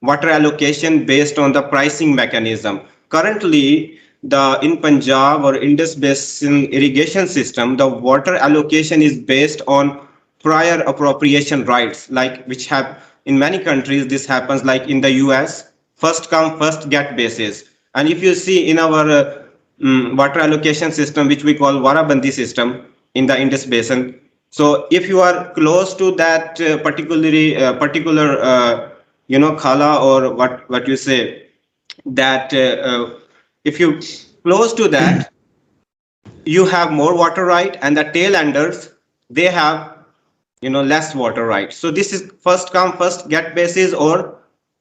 water allocation based on the pricing mechanism. Currently, in Punjab or Indus Basin irrigation system, the water allocation is based on prior appropriation rights, like which have in many countries. This happens, like in the US, first come first get basis. And if you see in our water allocation system, which we call Warabandi system in the Indus Basin, so if you are close to that particular khala, or what you say, that if you close to that, you have more water right, and the tail enders, they have less water right. So this is first come first get basis or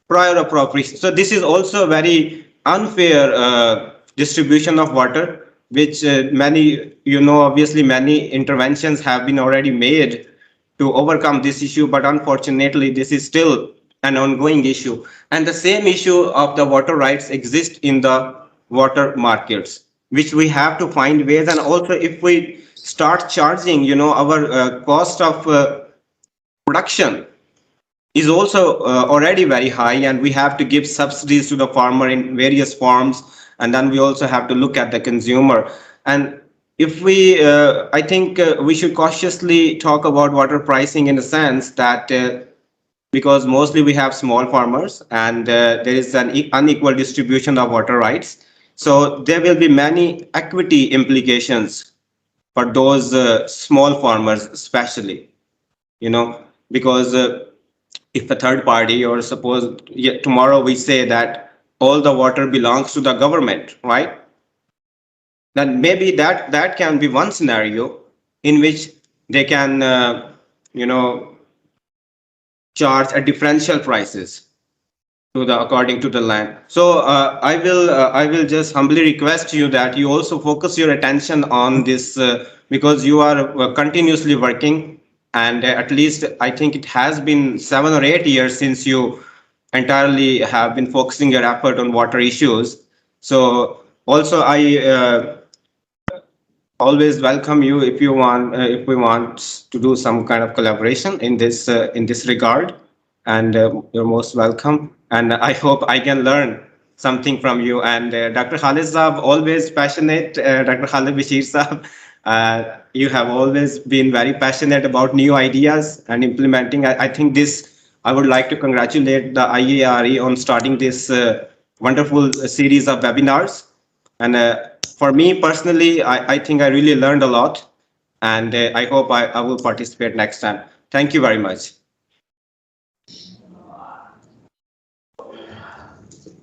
prior appropriation. So this is also a very unfair distribution of water, which obviously many interventions have been already made to overcome this issue, but unfortunately this is still an ongoing issue. And the same issue of the water rights exist in the water markets. which we have to find ways. And also, if we start charging, our cost of production is also already very high, and we have to give subsidies to the farmer in various forms, and then we also have to look at the consumer. And if we I think we should cautiously talk about water pricing in a sense that because mostly we have small farmers, and there is an unequal distribution of water rights, so there will be many equity implications for those small farmers especially, because if a third party, or suppose tomorrow we say that all the water belongs to the government, right? Then maybe that can be one scenario in which they can you know charge a differential prices to the according to the land. So I will just humbly request you that you also focus your attention on this, because you are continuously working, and at least I think it has been 7 or 8 years since you entirely have been focusing your effort on water issues. So also I always welcome you if you want, if we want to do some kind of collaboration in this regard, and you're most welcome, and I hope I can learn something from you. And Dr. Khalid Saab, always passionate, Dr. Khalid Bashir Saab, you have always been very passionate about new ideas and implementing. I think this, I would like to congratulate the IARE on starting this wonderful series of webinars. And for me personally, I think I really learned a lot, and I hope I will participate next time. Thank you very much.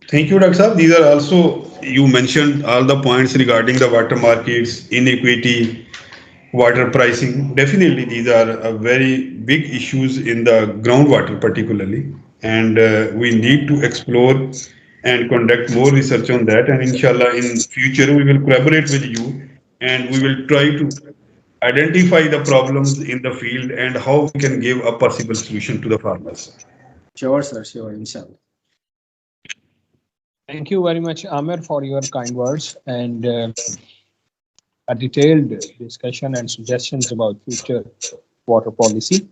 Thank you, Dr. Saab. These are also, you mentioned all the points regarding the water markets, inequity, water pricing. Definitely, these are very big issues in the groundwater, particularly. And we need to explore and conduct more research on that. And inshallah, in future, we will collaborate with you, and we will try to identify the problems in the field and how we can give a possible solution to the farmers. Sure, sir. Sure, inshallah. Thank you very much, Amir, for your kind words and a detailed discussion and suggestions about future water policy.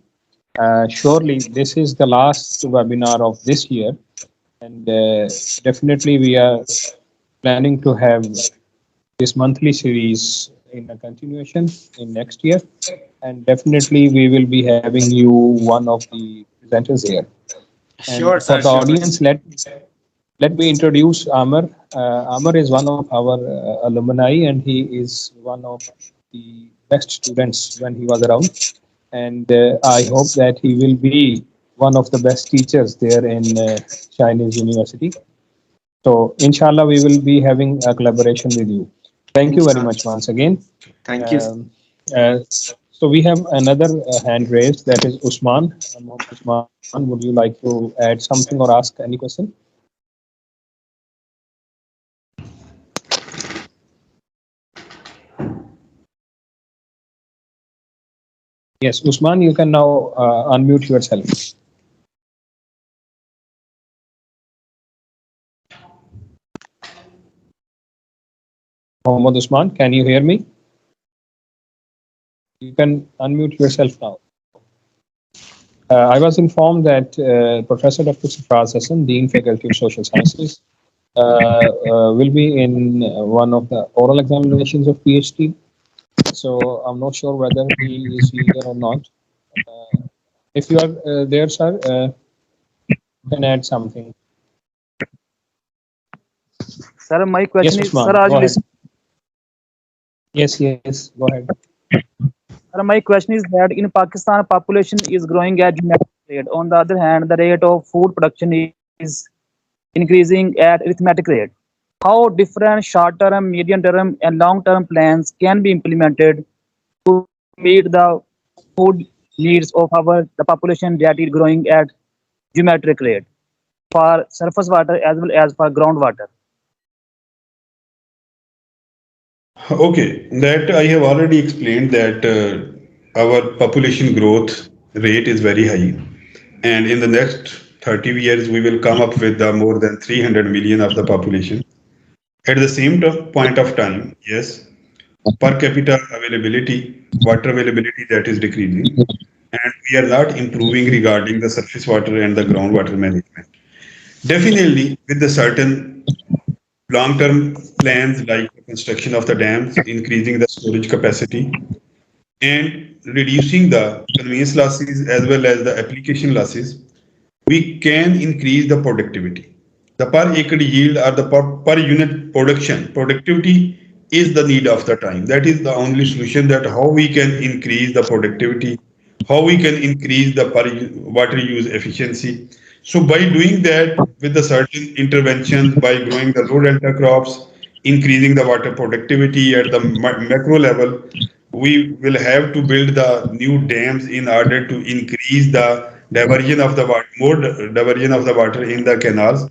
Surely, this is the last webinar of this year, and definitely we are planning to have this monthly series in a continuation in next year, and definitely we will be having you one of the presenters here. And Sure, for sir. the Sure. audience, let me introduce Amar. Amar is one of our alumni, and he is one of the best students when he was around. And I hope that he will be one of the best teachers there in Chinese University. So, inshallah, we will be having a collaboration with you. Thank you very much once again. Thank you. So we have another hand raised, that is Usman. Usman, would you like to add something or ask any question? Yes, Usman, you can now unmute yourself. Mohammed Usman, can you hear me? You can unmute yourself now. I was informed that Professor Dr. Sarfraz Hassan, Dean Faculty of Social Sciences, will be in one of the oral examinations of PhD. So I'm not sure whether he is here or not. If you are there, sir, you can add something. Sir, my question Yes, is, Usman, sir, are go you ahead. listening? Yes, go ahead. Sir, my question is that in Pakistan, population is growing at geometric rate. On the other hand, the rate of food production is increasing at arithmetic rate. How different short-term, medium-term, and long-term plans can be implemented to meet the food needs of the population that is growing at geometric rate for surface water as well as for groundwater? Okay, that I have already explained that our population growth rate is very high, and in the next 30 years we will come up with more than 300 million of the population. At the same point of time, yes, per capita availability, water availability that is decreasing, and we are not improving regarding the surface water and the groundwater management. Definitely, with the certain long-term plans like the construction of the dams, increasing the storage capacity, and reducing the conveyance losses as well as the application losses, we can increase the productivity. The per acre yield or the per unit production, productivity is the need of the time. That is the only solution that how we can increase the productivity, how we can increase the water use efficiency. So by doing that with the certain interventions, by growing the low delta crops, increasing the water productivity at the macro level, we will have to build the new dams in order to increase the diversion of the water, more diversion of the water in the canals.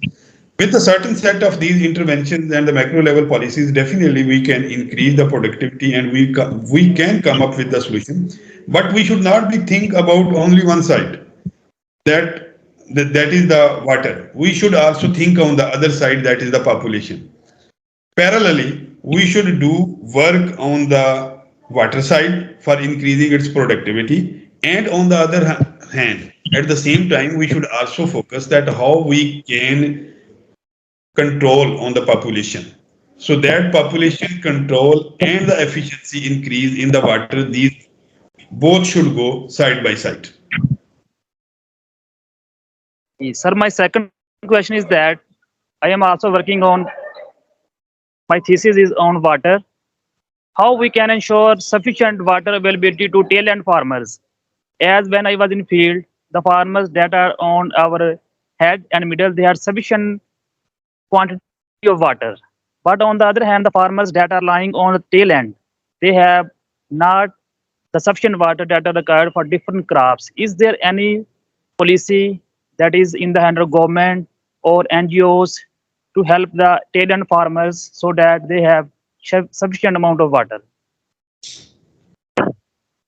With a certain set of these interventions and the macro level policies, definitely we can increase the productivity and we can come up with the solution. But we should not be think about only one side. That, that is the water. We should also think on the other side, that is the population. Parallelly, we should do work on the water side for increasing its productivity, and on the other hand, at the same time, we should also focus that how we can control on the population. So that population control and the efficiency increase in the water, these both should go side by side. Sir, my second question is that I am also working on my thesis is on water. How we can ensure sufficient water availability to tail end farmers? As when I was in field, the farmers that are on our head and middle, they have sufficient quantity of water. But on the other hand, the farmers that are lying on the tail end, they have not the sufficient water that are required for different crops. Is there any policy that is in the hand of government or NGOs to help the tail end farmers so that they have sufficient amount of water?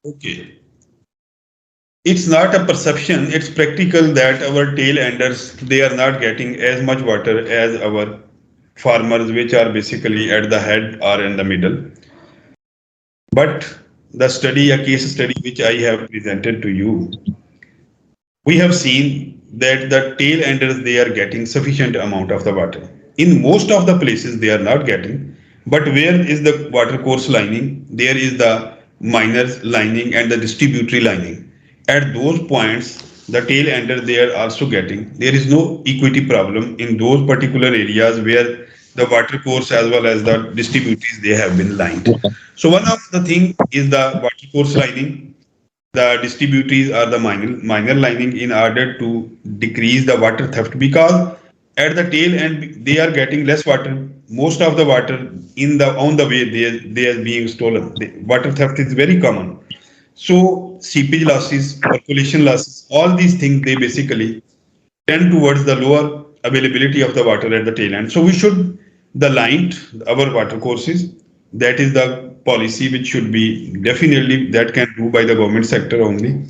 Okay. It's not a perception, it's practical that our tail enders, they are not getting as much water as our farmers, which are basically at the head or in the middle. But the study, a case study which I have presented to you, we have seen that the tail enders, they are getting sufficient amount of the water. In most of the places they are not getting, but where is the water course lining, there is the miners lining and the distributory lining. At those points, the tail ender they are also getting. There is no equity problem in those particular areas where the water course as well as the distributaries they have been lined. So one of the thing is the water course lining, the distributaries are the minor lining in order to decrease the water theft, because at the tail end they are getting less water. Most of the water in the on the way they are being stolen. The water theft is very common. So seepage losses, percolation losses, all these things they basically tend towards the lower availability of the water at the tail end. So we should the line our water courses. That is the policy which should be definitely that can do by the government sector only.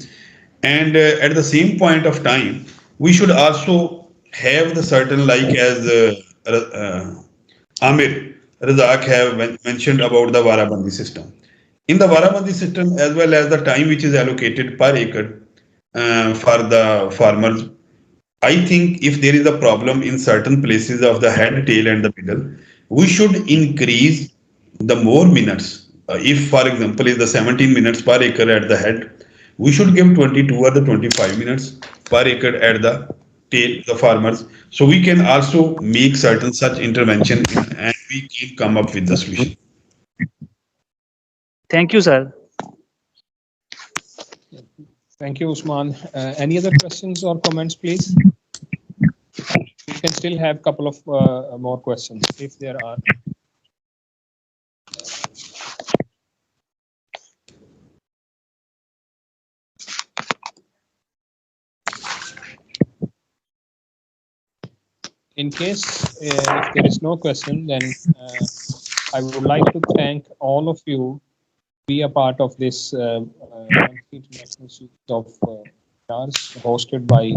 And at the same point of time, we should also have the certain like as Amir Razak have mentioned about the Varabandi system. In the Varabandi system, as well as the time which is allocated per acre for the farmers, I think if there is a problem in certain places of the head, tail, and the middle, we should increase the more minutes. If, for example, is the 17 minutes per acre at the head, we should give 22 or the 25 minutes per acre at the tail, the farmers. So we can also make certain such intervention and we can come up with the solution. Thank you, sir. Thank you, Usman. Any other questions or comments, please? We can still have a couple of more questions if there are. In case if there is no question, then I would like to thank all of you be a part of this international series of webinars hosted by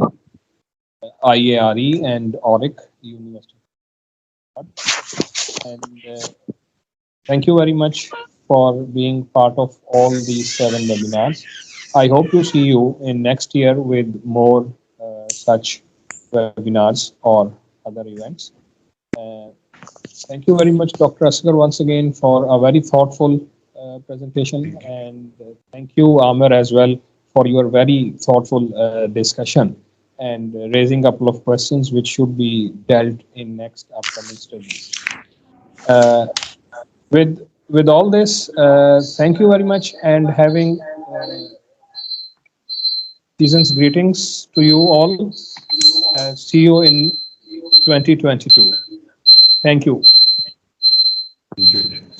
IARE and ORIC University. And thank you very much for being part of all these 7 webinars. I hope to see you in next year with more such webinars or other events. Uh, Thank you very much, Dr. Asghar, once again for a very thoughtful presentation. And thank you, Amir, as well, for your very thoughtful discussion and raising a couple of questions which should be dealt in next upcoming studies. Uh, with all this, thank you very much and having season's greetings to you all. See you in 2022. Thank you. Thank you.